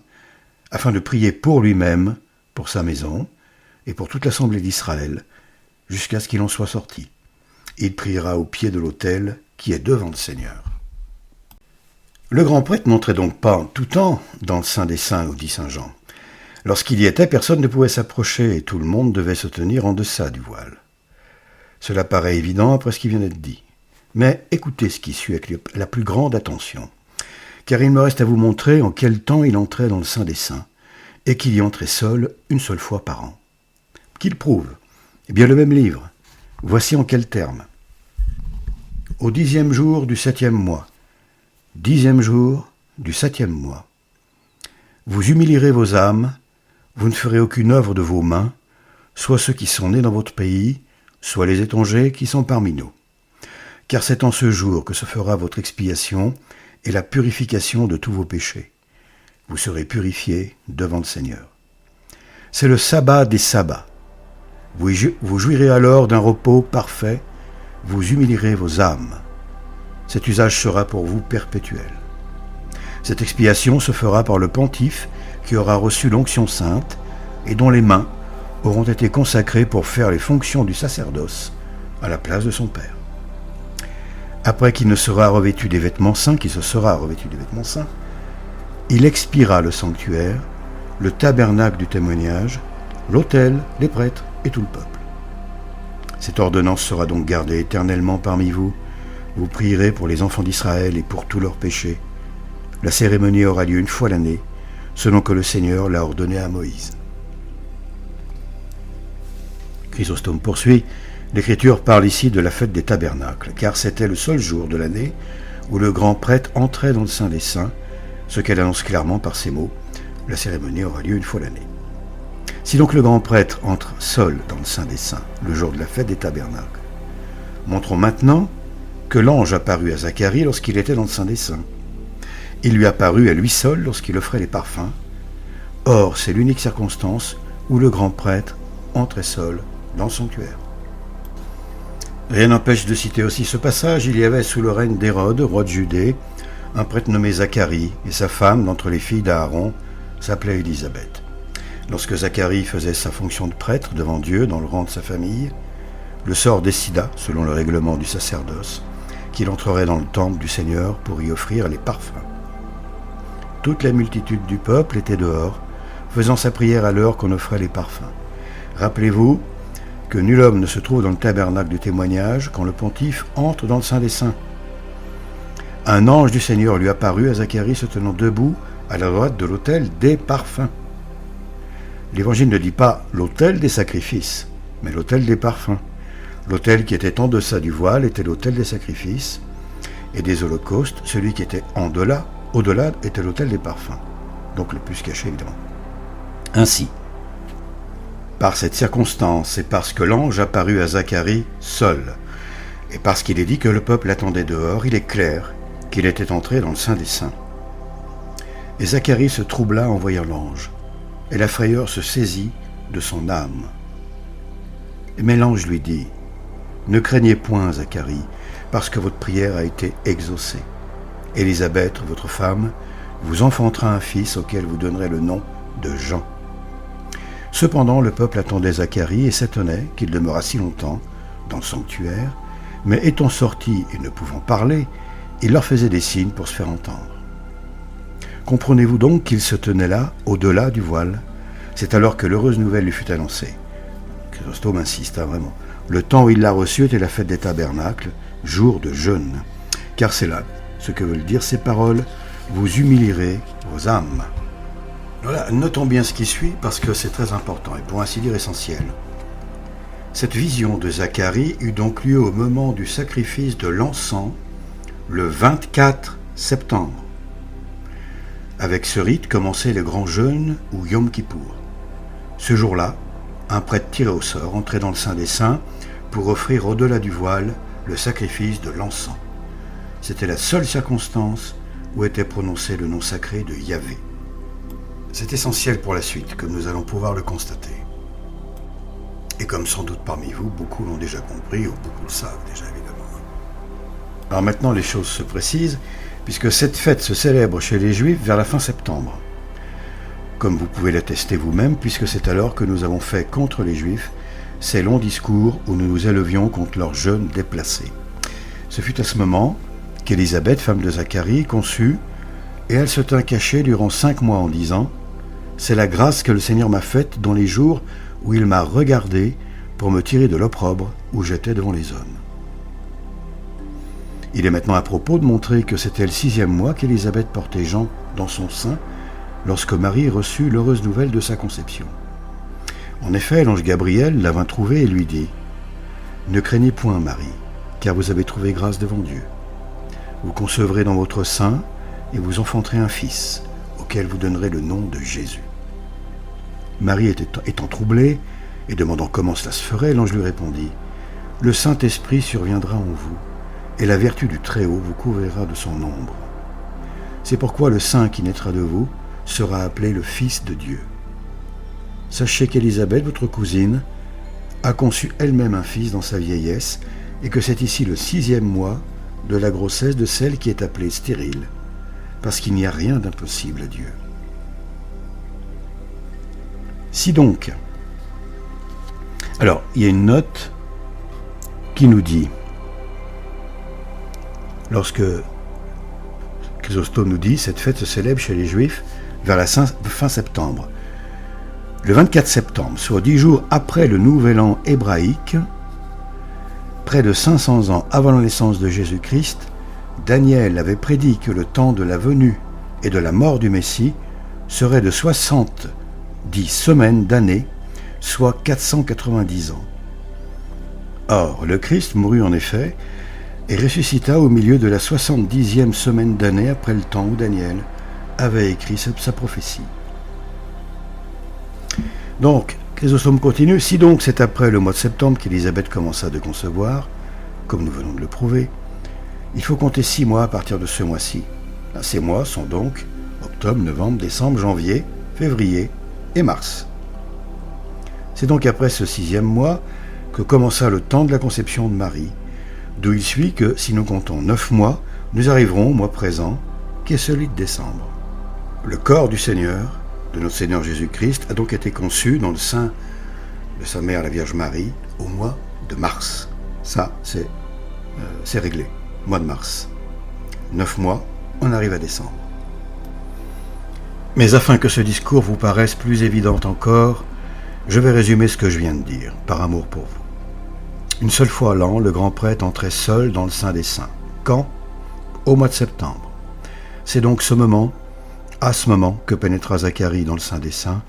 afin de prier pour lui-même, pour sa maison, et pour toute l'assemblée d'Israël, jusqu'à ce qu'il en soit sorti. Il priera au pied de l'autel qui est devant le Seigneur. Le grand prêtre n'entrait donc pas en tout temps dans le sein des saints, nous dit saint Jean. Lorsqu'il y était, personne ne pouvait s'approcher et tout le monde devait se tenir en deçà du voile. Cela paraît évident après ce qui vient d'être dit. Mais écoutez ce qui suit avec la plus grande attention, car il me reste à vous montrer en quel temps il entrait dans le sein des saints, et qu'il y entrait seul une seule fois par an. Qu'il prouve ? Eh bien, le même livre. Voici en quels termes. Au 10e jour du 7e mois, 10e jour du 7e mois, vous humilierez vos âmes, vous ne ferez aucune œuvre de vos mains, soit ceux qui sont nés dans votre pays, soit les étrangers qui sont parmi nous. Car c'est en ce jour que se fera votre expiation et la purification de tous vos péchés. Vous serez purifiés devant le Seigneur. C'est le sabbat des sabbats. Vous jouirez alors d'un repos parfait, vous humilierez vos âmes. Cet usage sera pour vous perpétuel. Cette expiation se fera par le pontife qui aura reçu l'onction sainte et dont les mains auront été consacrées pour faire les fonctions du sacerdoce à la place de son père. Après qu'il ne sera revêtu des vêtements saints, il expiera le sanctuaire, le tabernacle du témoignage, l'autel, les prêtres et tout le peuple. Cette ordonnance sera donc gardée éternellement parmi vous. Vous prierez pour les enfants d'Israël et pour tous leurs péchés. La cérémonie aura lieu une fois l'année, selon que le Seigneur l'a ordonné à Moïse. Chrysostome poursuit, l'Écriture parle ici de la fête des tabernacles, car c'était le seul jour de l'année où le grand prêtre entrait dans le Saint des Saints, ce qu'elle annonce clairement par ces mots, la cérémonie aura lieu une fois l'année. Si donc le grand prêtre entre seul dans le Saint des Saints, le jour de la fête des tabernacles, montrons maintenant que l'ange apparut à Zacharie lorsqu'il était dans le Saint des Saints. Il lui apparut à lui seul lorsqu'il offrait les parfums. Or, c'est l'unique circonstance où le grand prêtre entrait seul dans le sanctuaire. Rien n'empêche de citer aussi ce passage. Il y avait sous le règne d'Hérode, roi de Judée, un prêtre nommé Zacharie, et sa femme, d'entre les filles d'Aaron, s'appelait Élisabeth. Lorsque Zacharie faisait sa fonction de prêtre devant Dieu dans le rang de sa famille, le sort décida, selon le règlement du sacerdoce, qu'il entrerait dans le temple du Seigneur pour y offrir les parfums. Toute la multitude du peuple était dehors, faisant sa prière à l'heure qu'on offrait les parfums. Rappelez-vous que nul homme ne se trouve dans le tabernacle du témoignage quand le pontife entre dans le Saint des Saints. Un ange du Seigneur lui apparut à Zacharie se tenant debout à la droite de l'autel des parfums. L'Évangile ne dit pas l'autel des sacrifices, mais l'autel des parfums. L'autel qui était en deçà du voile était l'autel des sacrifices, et des holocaustes, celui qui était au-delà était l'autel des parfums, donc le plus caché évidemment. Ainsi, par cette circonstance et parce que l'ange apparut à Zacharie seul, et parce qu'il est dit que le peuple attendait dehors, il est clair qu'il était entré dans le Saint des Saints. Et Zacharie se troubla en voyant l'ange, et la frayeur se saisit de son âme. Mais l'ange lui dit, « Ne craignez point, Zacharie, parce que votre prière a été exaucée. Élisabeth, votre femme, vous enfantera un fils auquel vous donnerez le nom de Jean. » Cependant, le peuple attendait Zacharie et s'étonnait qu'il demeurât si longtemps dans le sanctuaire, mais étant sorti et ne pouvant parler, il leur faisait des signes pour se faire entendre. Comprenez-vous donc qu'il se tenait là, au-delà du voile? C'est alors que l'heureuse nouvelle lui fut annoncée. Chrysostome insiste, vraiment. Le temps où il l'a reçue était la fête des tabernacles, jour de jeûne. Car c'est là ce que veulent dire ces paroles, vous humilierez vos âmes. Voilà, notons bien ce qui suit parce que c'est très important et pour ainsi dire essentiel. Cette vision de Zacharie eut donc lieu au moment du sacrifice de l'encens, le 24 septembre. Avec ce rite commençait le grand jeûne ou Yom Kippour. Ce jour-là, un prêtre tiré au sort entrait dans le Saint des Saints pour offrir au-delà du voile le sacrifice de l'encens. C'était la seule circonstance où était prononcé le nom sacré de Yahvé. C'est essentiel pour la suite, comme nous allons pouvoir le constater. Et comme sans doute parmi vous, beaucoup l'ont déjà compris, ou beaucoup le savent déjà évidemment. Alors maintenant, les choses se précisent, puisque cette fête se célèbre chez les Juifs vers la fin septembre. Comme vous pouvez l'attester vous-même, puisque c'est alors que nous avons fait contre les Juifs ces longs discours où nous nous élevions contre leurs jeûnes déplacés. Ce fut à ce moment qu'Élisabeth, femme de Zacharie, conçut, et elle se tint cachée durant 5 mois en disant « C'est la grâce que le Seigneur m'a faite dans les jours où il m'a regardé pour me tirer de l'opprobre où j'étais devant les hommes. » Il est maintenant à propos de montrer que c'était le 6e mois qu'Élisabeth portait Jean dans son sein lorsque Marie reçut l'heureuse nouvelle de sa conception. En effet, l'ange Gabriel la vint trouver et lui dit « Ne craignez point, Marie, car vous avez trouvé grâce devant Dieu. Vous concevrez dans votre sein et vous enfanterez un fils, auquel vous donnerez le nom de Jésus. » Marie étant troublée et demandant comment cela se ferait, l'ange lui répondit « Le Saint-Esprit surviendra en vous, et la vertu du Très-Haut vous couvrira de son ombre. C'est pourquoi le Saint qui naîtra de vous sera appelé le Fils de Dieu. Sachez qu'Élisabeth, votre cousine, a conçu elle-même un fils dans sa vieillesse, et que c'est ici le 6e mois de la grossesse de celle qui est appelée stérile, parce qu'il n'y a rien d'impossible à Dieu. Si donc, alors il y a une note qui nous dit, lorsque Chrysostome nous dit, cette fête se célèbre chez les Juifs vers la fin septembre. Le 24 septembre, soit 10 jours après le Nouvel An hébraïque, près de 500 ans avant la naissance de Jésus-Christ, Daniel avait prédit que le temps de la venue et de la mort du Messie serait de 70 semaines d'années, soit 490 ans. Or, le Christ mourut en effet et ressuscita au milieu de la 70e semaine d'année après le temps où Daniel avait écrit sa prophétie. Donc, Chrysostome continue, si donc c'est après le mois de septembre qu'Élisabeth commença de concevoir, comme nous venons de le prouver, il faut compter 6 mois à partir de ce mois-ci. Ces mois sont donc octobre, novembre, décembre, janvier, février et mars. C'est donc après ce 6e mois que commença le temps de la conception de Marie, d'où il suit que, si nous comptons 9 mois, nous arriverons au mois présent, qui est celui de décembre. Le corps du Seigneur, de notre Seigneur Jésus-Christ, a donc été conçu dans le sein de sa mère, la Vierge Marie, au mois de mars. Ça, c'est réglé, mois de mars. 9 mois, on arrive à décembre. Mais afin que ce discours vous paraisse plus évident encore, je vais résumer ce que je viens de dire, par amour pour vous. Une seule fois l'an, le grand prêtre entrait seul dans le Saint des Saints. Quand ? Au mois de septembre. C'est donc à ce moment, que pénétra Zacharie dans le Saint des Saints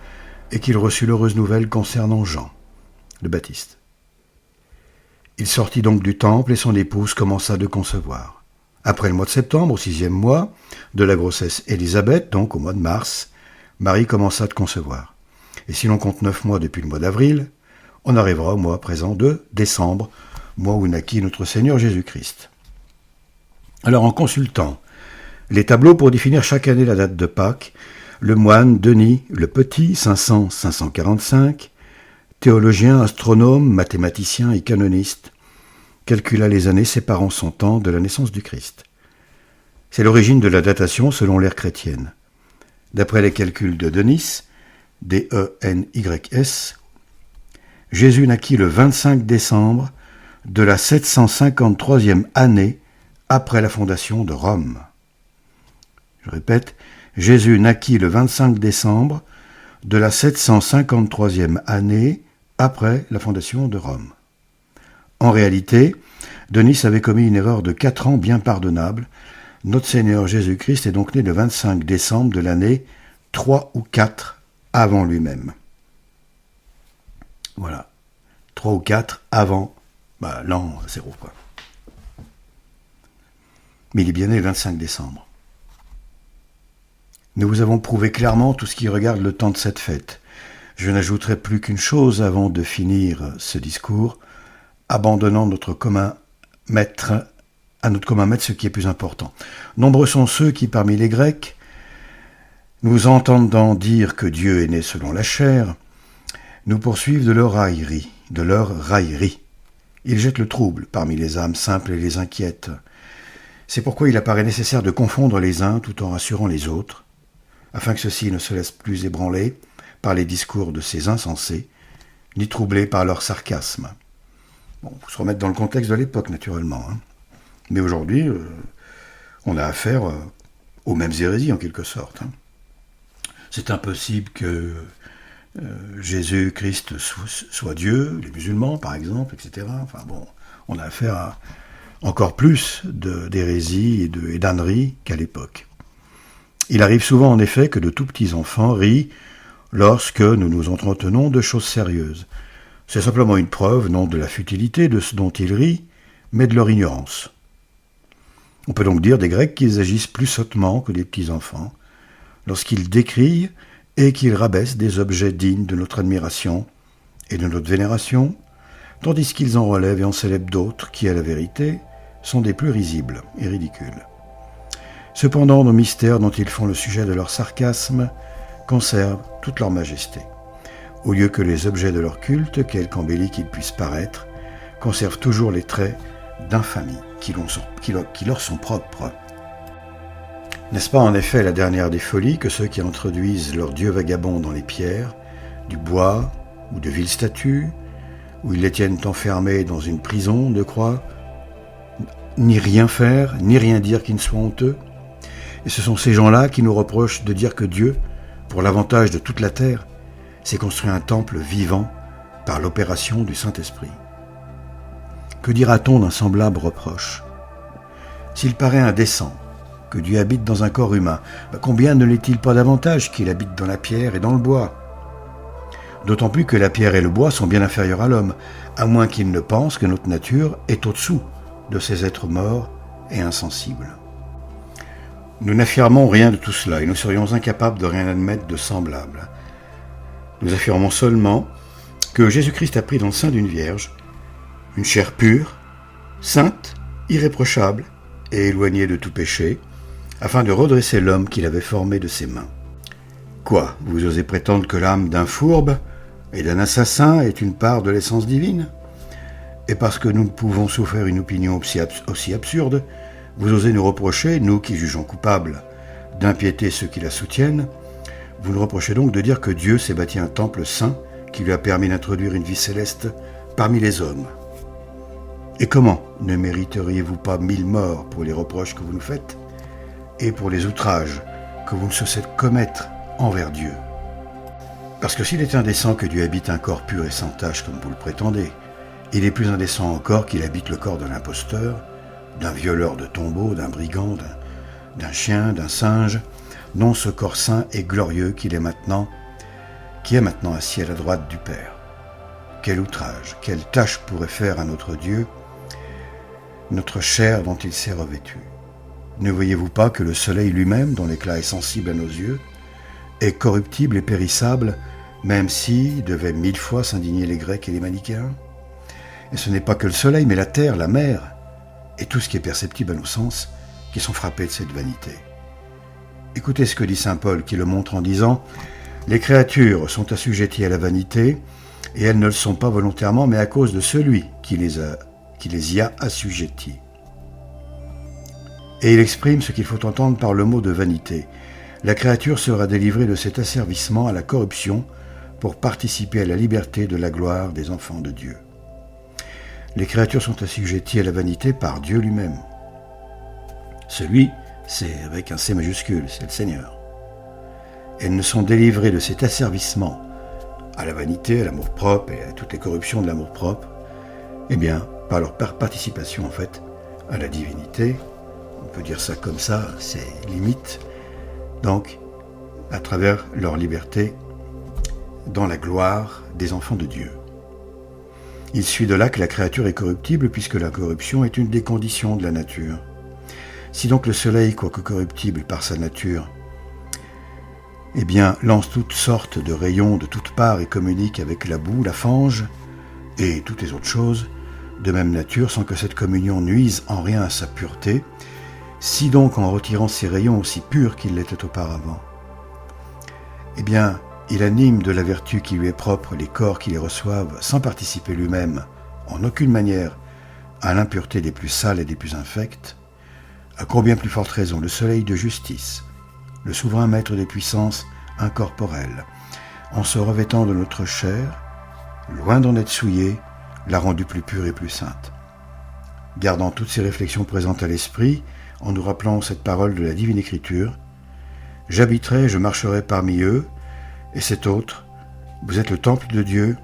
et qu'il reçut l'heureuse nouvelle concernant Jean, le Baptiste. Il sortit donc du temple et son épouse commença de concevoir. Après le mois de septembre, au 6e mois de la grossesse Élisabeth, donc au mois de mars, Marie commença de concevoir. Et si l'on compte 9 mois depuis le mois d'avril, on arrivera au mois présent de décembre, mois où naquit notre Seigneur Jésus-Christ. Alors en consultant les tableaux pour définir chaque année la date de Pâques, le moine Denis le Petit, 500-545, théologien, astronome, mathématicien et canoniste, calcula les années séparant son temps de la naissance du Christ. C'est l'origine de la datation selon l'ère chrétienne. D'après les calculs de Denis, D-E-N-Y-S, Jésus naquit le 25 décembre de la 753e année après la fondation de Rome. Je répète, Jésus naquit le 25 décembre de la 753e année après la fondation de Rome. En réalité, Denis avait commis une erreur de 4 ans bien pardonnable. Notre Seigneur Jésus-Christ est donc né le 25 décembre de l'année 3 ou 4 avant lui-même. Voilà. 3 ou 4 avant l'an 0. Quoi. Mais il est bien né le 25 décembre. Nous vous avons prouvé clairement tout ce qui regarde le temps de cette fête. Je n'ajouterai plus qu'une chose avant de finir ce discours, abandonnant à notre commun maître ce qui est plus important. Nombreux sont ceux qui, parmi les Grecs, nous entendant dire que Dieu est né selon la chair, nous poursuivent de leur raillerie. Ils jettent le trouble parmi les âmes simples et les inquiètes. C'est pourquoi il apparaît nécessaire de confondre les uns tout en rassurant les autres, afin que ceux-ci ne se laissent plus ébranler par les discours de ces insensés, ni troublés par leur sarcasme. Bon, il faut se remettre dans le contexte de l'époque, naturellement. Mais aujourd'hui, on a affaire aux mêmes hérésies, en quelque sorte. C'est impossible que Jésus-Christ soit Dieu, les musulmans, par exemple, etc. Enfin bon, on a affaire à encore plus d'hérésies et d'âneries qu'à l'époque. Il arrive souvent, en effet, que de tout petits enfants rient lorsque nous nous entretenons de choses sérieuses. C'est simplement une preuve, non de la futilité de ce dont ils rient, mais de leur ignorance. On peut donc dire des Grecs qu'ils agissent plus sottement que des petits enfants, lorsqu'ils décrient et qu'ils rabaissent des objets dignes de notre admiration et de notre vénération, tandis qu'ils en relèvent et en célèbrent d'autres qui, à la vérité, sont des plus risibles et ridicules. Cependant, nos mystères dont ils font le sujet de leur sarcasme conservent toute leur majesté. Au lieu que les objets de leur culte, quelque embellis qu'ils puissent paraître, conservent toujours les traits d'infamie qui leur sont propres. N'est-ce pas en effet la dernière des folies que ceux qui introduisent leurs dieux vagabonds dans les pierres, du bois ou de viles statues, où ils les tiennent enfermés dans une prison de croix, ni rien faire, ni rien dire qui ne soit honteux? Et ce sont ces gens-là qui nous reprochent de dire que Dieu, pour l'avantage de toute la terre, s'est construit un temple vivant par l'opération du Saint-Esprit. Que dira-t-on d'un semblable reproche? S'il paraît indécent que Dieu habite dans un corps humain, combien ne l'est-il pas davantage qu'il habite dans la pierre et dans le bois? d'autant plus que la pierre et le bois sont bien inférieurs à l'homme, à moins qu'il ne pense que notre nature est au-dessous de ces êtres morts et insensibles. Nous n'affirmons rien de tout cela et nous serions incapables de rien admettre de semblable. Nous affirmons seulement que Jésus-Christ a pris dans le sein d'une vierge une chair pure, sainte, irréprochable et éloignée de tout péché, afin de redresser l'homme qu'il avait formé de ses mains. Quoi, vous osez prétendre que l'âme d'un fourbe et d'un assassin est une part de l'essence divine ? Et parce que nous ne pouvons souffrir une opinion aussi absurde, vous osez nous reprocher, nous qui jugeons coupables d'impiéter ceux qui la soutiennent, vous nous reprochez donc de dire que Dieu s'est bâti un temple saint qui lui a permis d'introduire une vie céleste parmi les hommes. Et comment ne mériteriez-vous pas 1000 morts pour les reproches que vous nous faites et pour les outrages que vous ne cessez de commettre envers Dieu? Parce que s'il est indécent que Dieu habite un corps pur et sans tache comme vous le prétendez, il est plus indécent encore qu'il habite le corps d'un imposteur, d'un violeur de tombeaux, d'un brigand, d'un chien, d'un singe, non ce corps saint et glorieux qui est maintenant assis à la droite du Père. Quel outrage, quelle tâche pourrait faire à notre Dieu notre chair dont il s'est revêtu? Ne voyez-vous pas que le soleil lui-même, dont l'éclat est sensible à nos yeux, est corruptible et périssable, même s'il devait 1000 fois s'indigner les Grecs et les Manichéens? Et ce n'est pas que le soleil, mais la terre, la mer, et tout ce qui est perceptible à nos sens, qui sont frappés de cette vanité. Écoutez ce que dit saint Paul, qui le montre en disant « Les créatures sont assujetties à la vanité, et elles ne le sont pas volontairement, mais à cause de celui qui les y a assujetties. » Et il exprime ce qu'il faut entendre par le mot de vanité. La créature sera délivrée de cet asservissement à la corruption pour participer à la liberté de la gloire des enfants de Dieu. Les créatures sont assujetties à la vanité par Dieu lui-même. Celui, c'est avec un C majuscule, c'est le Seigneur. Elles ne sont délivrées de cet asservissement à la vanité, à l'amour-propre et à toutes les corruptions de l'amour-propre, eh bien, par leur participation en fait à la divinité. On peut dire ça comme ça, c'est limite. Donc, à travers leur liberté dans la gloire des enfants de Dieu. Il suit de là que la créature est corruptible, puisque la corruption est une des conditions de la nature. Si donc le soleil, quoique corruptible par sa nature, eh bien, lance toutes sortes de rayons de toutes parts et communique avec la boue, la fange et toutes les autres choses de même nature, sans que cette communion nuise en rien à sa pureté, si donc en retirant ces rayons aussi purs qu'ils l'étaient auparavant, eh bien, il anime de la vertu qui lui est propre les corps qui les reçoivent sans participer lui-même, en aucune manière, à l'impureté des plus sales et des plus infectes, à combien plus forte raison le soleil de justice, le souverain maître des puissances incorporelles, en se revêtant de notre chair, loin d'en être souillé, l'a rendue plus pure et plus sainte. Gardant toutes ces réflexions présentes à l'esprit, en nous rappelant cette parole de la divine écriture, « J'habiterai, je marcherai parmi eux, et cet autre, vous êtes le temple de Dieu,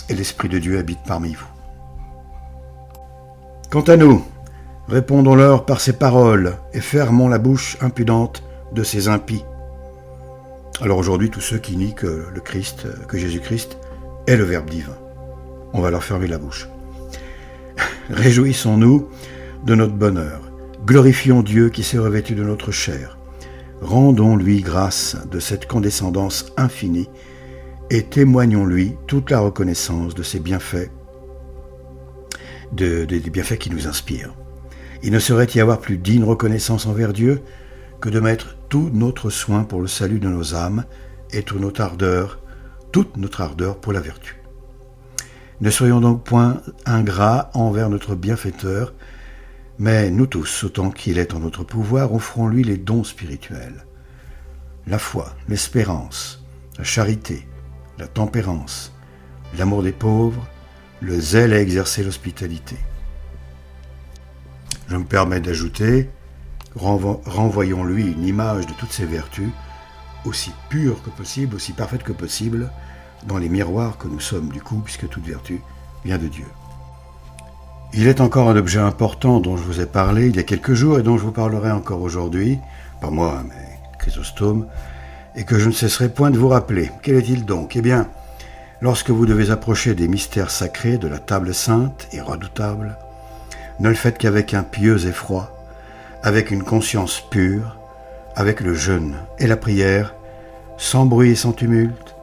et l'Esprit de Dieu habite parmi vous. » Quant à nous, répondons-leur par ces paroles, et fermons la bouche impudente de ces impies. Alors aujourd'hui, tous ceux qui nient que Jésus-Christ est le Verbe divin, on va leur fermer la bouche. Réjouissons-nous de notre bonheur, glorifions Dieu qui s'est revêtu de notre chair, rendons-lui grâce de cette condescendance infinie et témoignons-lui toute la reconnaissance de ses bienfaits, des bienfaits qui nous inspirent. Il ne saurait y avoir plus digne reconnaissance envers Dieu que de mettre tout notre soin pour le salut de nos âmes et toute notre ardeur pour la vertu. Ne soyons donc point ingrats envers notre bienfaiteur, mais nous tous, autant qu'il est en notre pouvoir, offrons-lui les dons spirituels. La foi, l'espérance, la charité, la tempérance, l'amour des pauvres, le zèle à exercer l'hospitalité. Je me permets d'ajouter, renvoyons-lui une image de toutes ces vertus, aussi pure que possible, aussi parfaite que possible, dans les miroirs que nous sommes du coup, puisque toute vertu vient de Dieu. Il est encore un objet important dont je vous ai parlé il y a quelques jours et dont je vous parlerai encore aujourd'hui, pas moi, mais Chrysostome, et que je ne cesserai point de vous rappeler. Quel est-il donc ? Eh bien, Lorsque vous devez approcher des mystères sacrés de la table sainte et redoutable, ne le faites qu'avec un pieux effroi, avec une conscience pure, avec le jeûne et la prière, sans bruit et sans tumulte,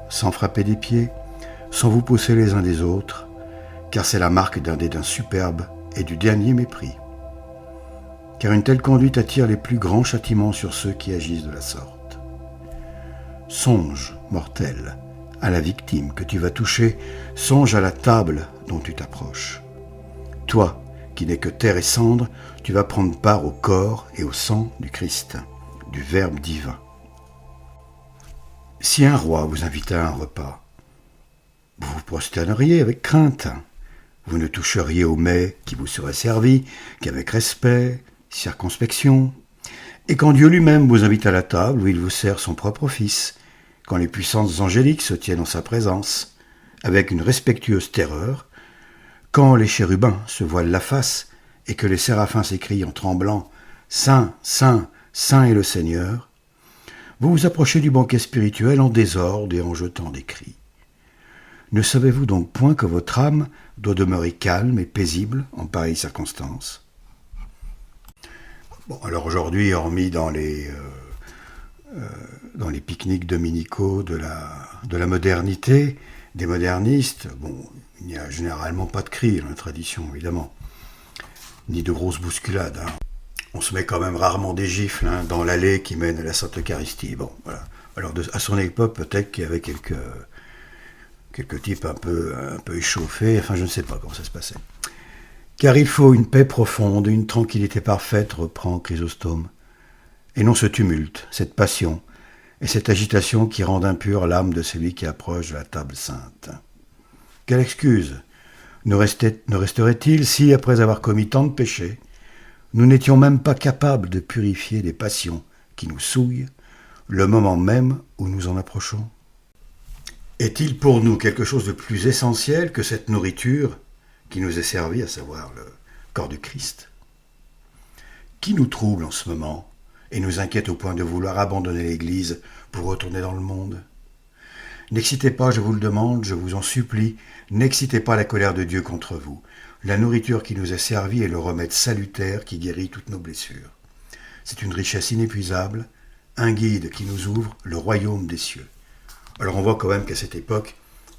sans frapper des pieds, sans vous pousser les uns des autres, car c'est la marque d'un dédain superbe et du dernier mépris. Car une telle conduite attire les plus grands châtiments sur ceux qui agissent de la sorte. Songe, mortel, à la victime que tu vas toucher, songe à la table dont tu t'approches. Toi, qui n'es que terre et cendre, tu vas prendre part au corps et au sang du Christ, du Verbe divin. Si un roi vous invitait à un repas, vous vous prosterneriez avec crainte. Vous ne toucheriez au mets qui vous serait servi qu'avec respect, circonspection. Et quand Dieu lui-même vous invite à la table où il vous sert son propre fils, quand les puissances angéliques se tiennent en sa présence, avec une respectueuse terreur, quand les chérubins se voilent la face et que les séraphins s'écrient en tremblant « Saint, Saint, Saint est le Seigneur », vous vous approchez du banquet spirituel en désordre et en jetant des cris. Ne savez-vous donc point que votre âme doit demeurer calme et paisible en pareilles circonstances ? Bon, alors aujourd'hui, hormis dans les pique-niques dominicaux de la modernité, des modernistes, bon, il n'y a généralement pas de cris dans la tradition, évidemment, ni de grosses bousculades. Hein. On se met quand même rarement des gifles dans l'allée qui mène à la Sainte Eucharistie. Bon, voilà. Alors à son époque, peut-être qu'il y avait quelques types un peu échauffés, enfin je ne sais pas comment ça se passait. Car il faut une paix profonde, une tranquillité parfaite, reprend Chrysostome, et non ce tumulte, cette passion, et cette agitation qui rendent impure l'âme de celui qui approche de la table sainte. Quelle excuse ne resterait-il si, après avoir commis tant de péchés, nous n'étions même pas capables de purifier les passions qui nous souillent, le moment même où nous en approchons ? Est-il pour nous quelque chose de plus essentiel que cette nourriture qui nous est servie, à savoir le corps du Christ ? Qui nous trouble en ce moment et nous inquiète au point de vouloir abandonner l'Église pour retourner dans le monde ? N'excitez pas, je vous le demande, je vous en supplie, n'excitez pas la colère de Dieu contre vous. La nourriture qui nous est servie est le remède salutaire qui guérit toutes nos blessures. C'est une richesse inépuisable, un guide qui nous ouvre le royaume des cieux. Alors on voit quand même qu'à cette époque,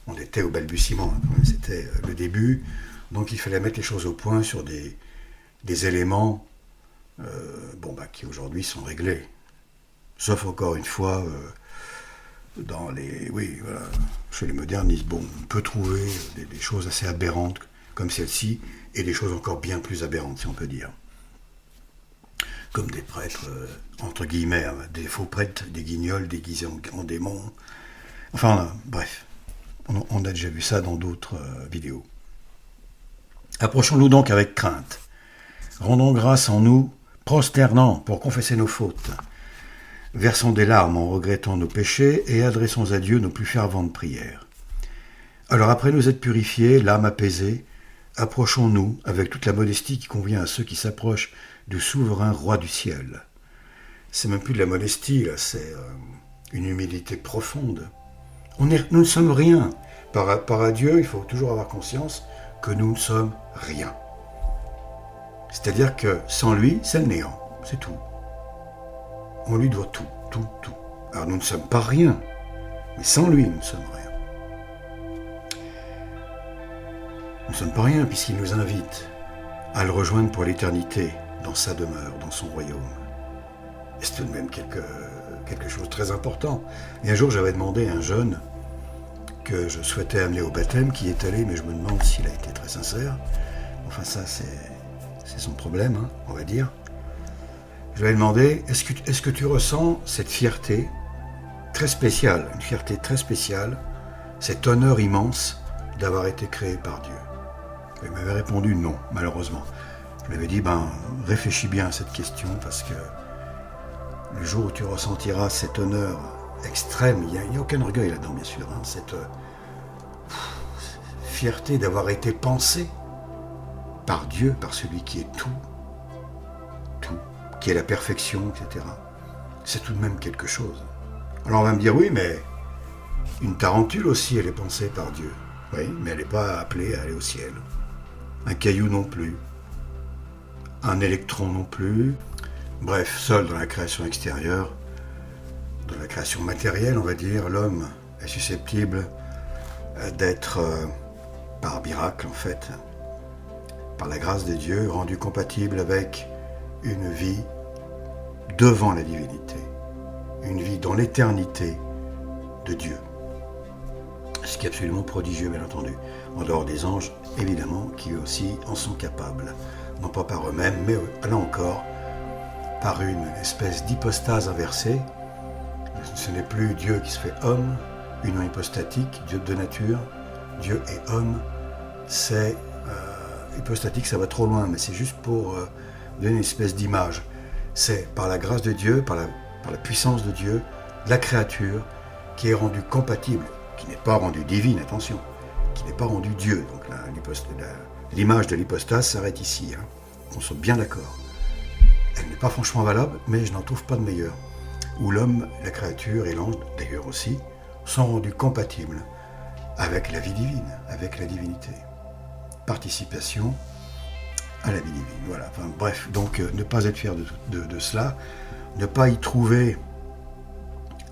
on était au balbutiement, c'était le début, donc il fallait mettre les choses au point sur des éléments qui aujourd'hui sont réglés. Sauf encore une fois, chez les modernistes, on peut trouver des choses assez aberrantes comme celle-ci, et des choses encore bien plus aberrantes, si on peut dire. Comme des prêtres, entre guillemets, des faux prêtres, des guignols déguisés en démons. Enfin, bref, on a déjà vu ça dans d'autres vidéos. Approchons-nous donc avec crainte. Rendons grâce en nous, prosternant pour confesser nos fautes. Versons des larmes en regrettant nos péchés et adressons à Dieu nos plus ferventes prières. Alors après nous être purifiés, l'âme apaisée, approchons-nous avec toute la modestie qui convient à ceux qui s'approchent du souverain roi du ciel. C'est même plus de la modestie, là, c'est une humilité profonde. Nous ne sommes rien. Par rapport à Dieu, il faut toujours avoir conscience que nous ne sommes rien. C'est-à-dire que sans lui, c'est le néant, c'est tout. On lui doit tout. Alors nous ne sommes pas rien, mais sans lui, nous ne sommes rien. Nous ne sommes pas rien puisqu'il nous invite à le rejoindre pour l'éternité, dans sa demeure, dans son royaume. Et c'est tout de même quelque chose de très important. Et un jour, j'avais demandé à un jeune que je souhaitais amener au baptême, qui est allé, mais je me demande s'il a été très sincère. Enfin, ça, c'est son problème, on va dire. Je lui ai demandé, est-ce que tu ressens cette fierté très spéciale, une fierté très spéciale, cet honneur immense d'avoir été créé par Dieu ? Il m'avait répondu non, malheureusement. Je lui avais dit, réfléchis bien à cette question, parce que le jour où tu ressentiras cet honneur extrême, il n'y a aucun orgueil là-dedans, bien sûr, cette fierté d'avoir été pensé par Dieu, par celui qui est tout, qui est la perfection, etc. C'est tout de même quelque chose. Alors on va me dire, oui, mais Une tarentule aussi, elle est pensée par Dieu. Oui, mais elle n'est pas appelée à aller au ciel. Un caillou non plus. Un électron non plus. Bref, seul dans la création extérieure, dans la création matérielle, on va dire, l'homme est susceptible d'être, par miracle en fait, par la grâce de Dieu, rendu compatible avec une vie devant la divinité. Une vie dans l'éternité de Dieu. Ce qui est absolument prodigieux, bien entendu. En dehors des anges, évidemment, qui eux aussi en sont capables. Non pas par eux-mêmes, mais là encore, par une espèce d'hypostase inversée. Ce n'est plus Dieu qui se fait homme, union hypostatique, Dieu de nature, Dieu et homme. C'est hypostatique, ça va trop loin, mais c'est juste pour donner une espèce d'image. C'est par la grâce de Dieu, par la puissance de Dieu, la créature qui est rendue compatible, qui n'est pas rendue divine, attention, qui n'est pas rendue Dieu. Donc l'image de l'hypostase s'arrête ici, hein, qu'on soit bien d'accord. Elle n'est pas franchement valable, mais je n'en trouve pas de meilleure. Où l'homme, la créature et l'ange, d'ailleurs aussi, sont rendus compatibles avec la vie divine, avec la divinité. Participation à la vie divine. Voilà. Enfin, bref, donc ne pas être fier de cela, ne pas y trouver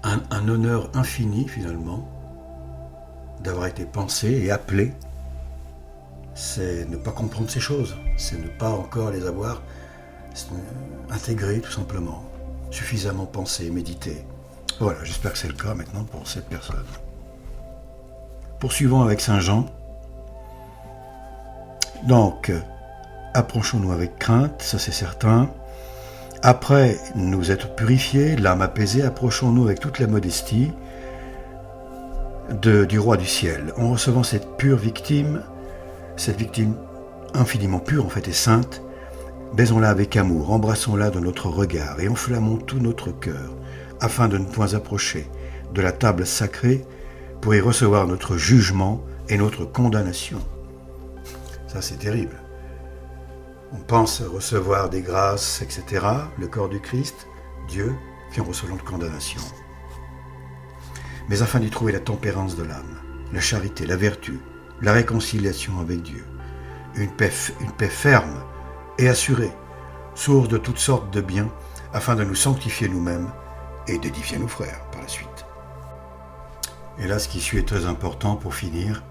un honneur infini finalement, d'avoir été pensé et appelé, c'est ne pas comprendre ces choses, c'est ne pas encore les avoir intégrées tout simplement, suffisamment pensées, méditées. Voilà, j'espère que c'est le cas maintenant pour cette personne. Poursuivons avec Saint Jean. Donc, approchons-nous avec crainte, ça c'est certain. Après nous être purifiés, l'âme apaisée, approchons-nous avec toute la modestie du roi du ciel, en recevant cette victime infiniment pure en fait et sainte. Baisons-la avec amour, embrassons-la de notre regard et enflammons tout notre cœur, afin de ne point approcher de la table sacrée pour y recevoir notre jugement et notre condamnation. Ça c'est terrible. On pense recevoir des grâces, etc., le corps du Christ, Dieu, puis on reçoit notre condamnation. Mais afin d'y trouver la tempérance de l'âme, la charité, la vertu, la réconciliation avec Dieu, une paix ferme et assurée, source de toutes sortes de biens, afin de nous sanctifier nous-mêmes et d'édifier nos frères par la suite. Et là, ce qui suit est très important pour finir,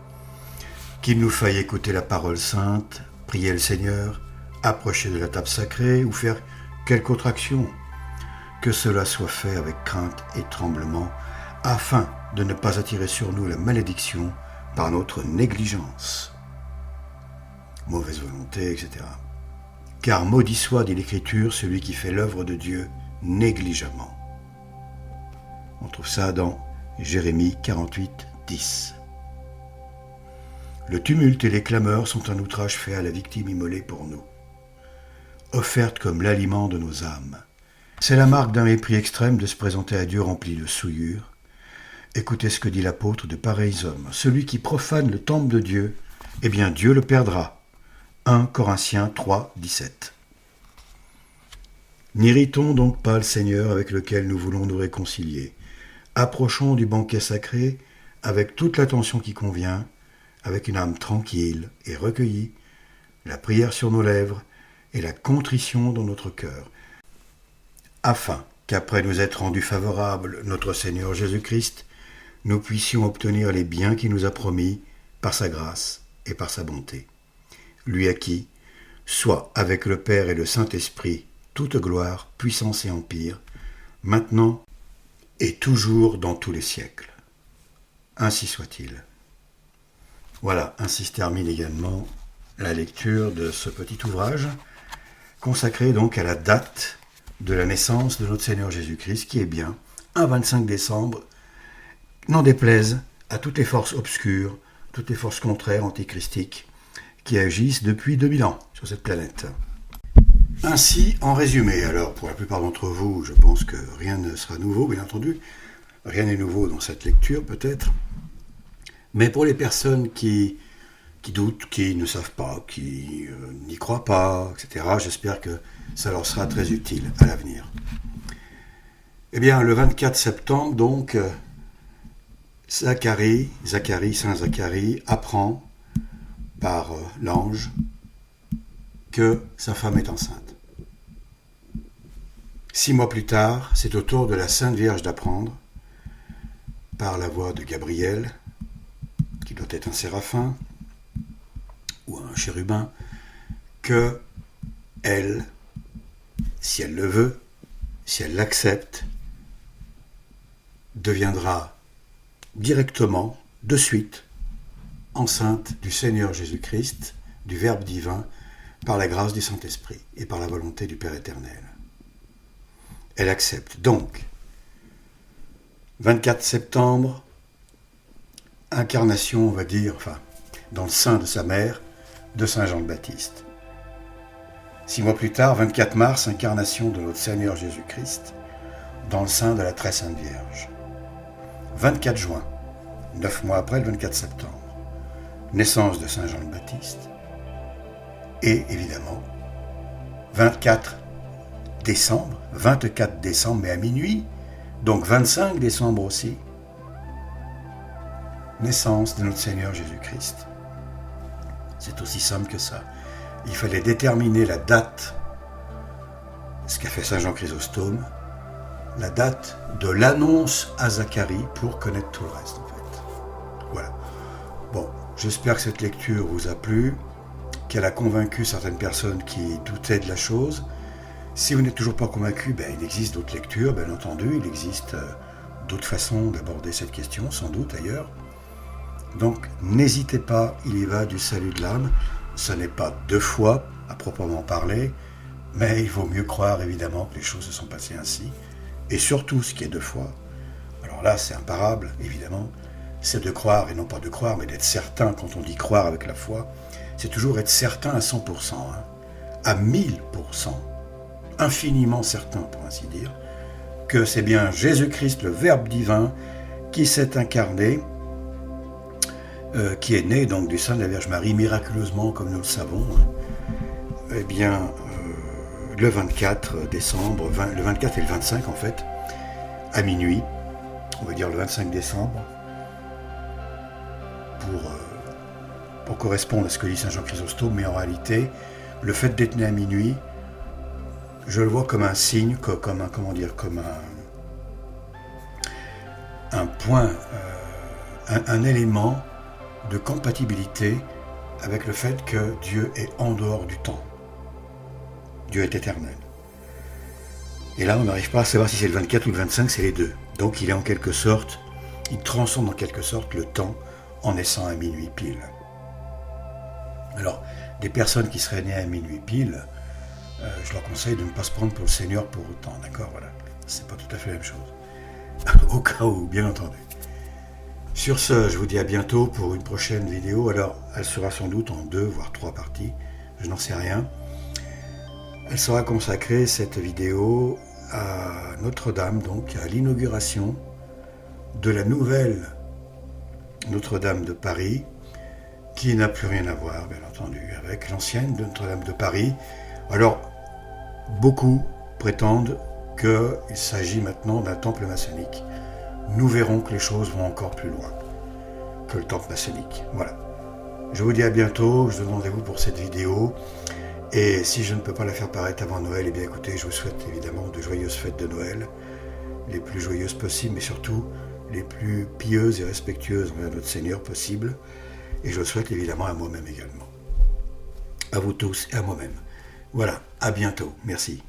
qu'il nous faille écouter la parole sainte, prier le Seigneur, approcher de la table sacrée ou faire quelque autre action, que cela soit fait avec crainte et tremblement, afin de ne pas attirer sur nous la malédiction par notre négligence, mauvaise volonté, etc. Car maudit soit, dit l'Écriture, celui qui fait l'œuvre de Dieu négligemment. On trouve ça dans Jérémie 48, 10. Le tumulte et les clameurs sont un outrage fait à la victime immolée pour nous, offerte comme l'aliment de nos âmes. C'est la marque d'un mépris extrême de se présenter à Dieu rempli de souillure. Écoutez ce que dit l'apôtre de pareils hommes. Celui qui profane le temple de Dieu, eh bien Dieu le perdra. 1 Corinthiens 3, 17. N'irritons donc pas le Seigneur avec lequel nous voulons nous réconcilier. Approchons du banquet sacré avec toute l'attention qui convient, avec une âme tranquille et recueillie, la prière sur nos lèvres et la contrition dans notre cœur, afin qu'après nous être rendu favorable notre Seigneur Jésus-Christ, nous puissions obtenir les biens qu'il nous a promis par sa grâce et par sa bonté. Lui à qui, soit avec le Père et le Saint-Esprit, toute gloire, puissance et empire, maintenant et toujours dans tous les siècles. Ainsi soit-il. Voilà, ainsi se termine également la lecture de ce petit ouvrage, consacré donc à la date de la naissance de notre Seigneur Jésus-Christ, qui est bien un 25 décembre, n'en déplaise à toutes les forces obscures, toutes les forces contraires, antichristiques, qui agissent depuis 2000 ans sur cette planète. Ainsi, en résumé, alors pour la plupart d'entre vous, je pense que rien ne sera nouveau, bien entendu, rien n'est nouveau dans cette lecture peut-être, mais pour les personnes qui doutent, qui ne savent pas, qui n'y croient pas, etc., j'espère que ça leur sera très utile à l'avenir. Eh bien, le 24 septembre, donc, Zacharie, Saint Zacharie, apprend par l'ange que sa femme est enceinte. 6 mois plus tard, c'est au tour de la Sainte Vierge d'apprendre, par la voix de Gabriel, qui doit être un séraphin ou un chérubin, que elle, si elle le veut, si elle l'accepte, deviendra directement, de suite, enceinte du Seigneur Jésus-Christ, du Verbe divin, par la grâce du Saint-Esprit et par la volonté du Père éternel. Elle accepte donc. 24 septembre, incarnation, on va dire, dans le sein de sa mère, de Saint Jean le Baptiste. 6 mois plus tard, 24 mars, incarnation de notre Seigneur Jésus-Christ, dans le sein de la Très Sainte Vierge. 24 juin, 9 mois après le 24 septembre, naissance de Saint Jean le Baptiste. Et évidemment, 24 décembre, mais à minuit, donc 25 décembre aussi, naissance de notre Seigneur Jésus-Christ. C'est aussi simple que ça. Il fallait déterminer la date, ce qu'a fait Saint Jean Chrysostome, la date de l'annonce à Zacharie pour connaître tout le reste, en fait. Voilà. Bon, j'espère que cette lecture vous a plu, qu'elle a convaincu certaines personnes qui doutaient de la chose. Si vous n'êtes toujours pas convaincu, il existe d'autres lectures, bien entendu, il existe d'autres façons d'aborder cette question, sans doute ailleurs. Donc, n'hésitez pas, il y va du salut de l'âme. Ce n'est pas 2 fois, à proprement parler, mais il vaut mieux croire, évidemment, que les choses se sont passées ainsi. Et surtout, ce qui est 2 fois, alors là, c'est imparable, évidemment, c'est de croire, et non pas de croire, mais d'être certain. Quand on dit croire avec la foi, c'est toujours être certain à 100%, à 1000%, infiniment certain, pour ainsi dire, que c'est bien Jésus-Christ, le Verbe divin, qui s'est incarné, qui est né donc du sein de la Vierge Marie, miraculeusement, comme nous le savons, le 24 décembre, le 24 et le 25 en fait, à minuit, on va dire le 25 décembre, pour correspondre à ce que dit Saint Jean Chrysostome, mais en réalité, le fait d'être né à minuit, je le vois comme un signe, comme un point, un élément de compatibilité avec le fait que Dieu est en dehors du temps. Dieu est éternel. Et là, on n'arrive pas à savoir si c'est le 24 ou le 25, c'est les deux. Donc il est en quelque sorte, il transcende en quelque sorte le temps en naissant à minuit pile. Alors, des personnes qui seraient nées à minuit pile, je leur conseille de ne pas se prendre pour le Seigneur pour autant, d'accord, voilà. C'est pas tout à fait la même chose. Au cas où, bien entendu. Sur ce, je vous dis à bientôt pour une prochaine vidéo. Alors, elle sera sans doute en 2, voire 3 parties, je n'en sais rien. Elle sera consacrée, cette vidéo, à Notre-Dame, donc à l'inauguration de la nouvelle Notre-Dame de Paris, qui n'a plus rien à voir, bien entendu, avec l'ancienne de Notre-Dame de Paris. Alors, beaucoup prétendent qu'il s'agit maintenant d'un temple maçonnique. Nous verrons que les choses vont encore plus loin que le temple maçonnique. Voilà. Je vous dis à bientôt, je vous donne rendez-vous pour cette vidéo. Et si je ne peux pas la faire paraître avant Noël, eh bien écoutez, je vous souhaite évidemment de joyeuses fêtes de Noël, les plus joyeuses possibles, mais surtout les plus pieuses et respectueuses envers notre Seigneur possible. Et je le souhaite évidemment à moi-même également. À vous tous et à moi-même. Voilà, à bientôt. Merci.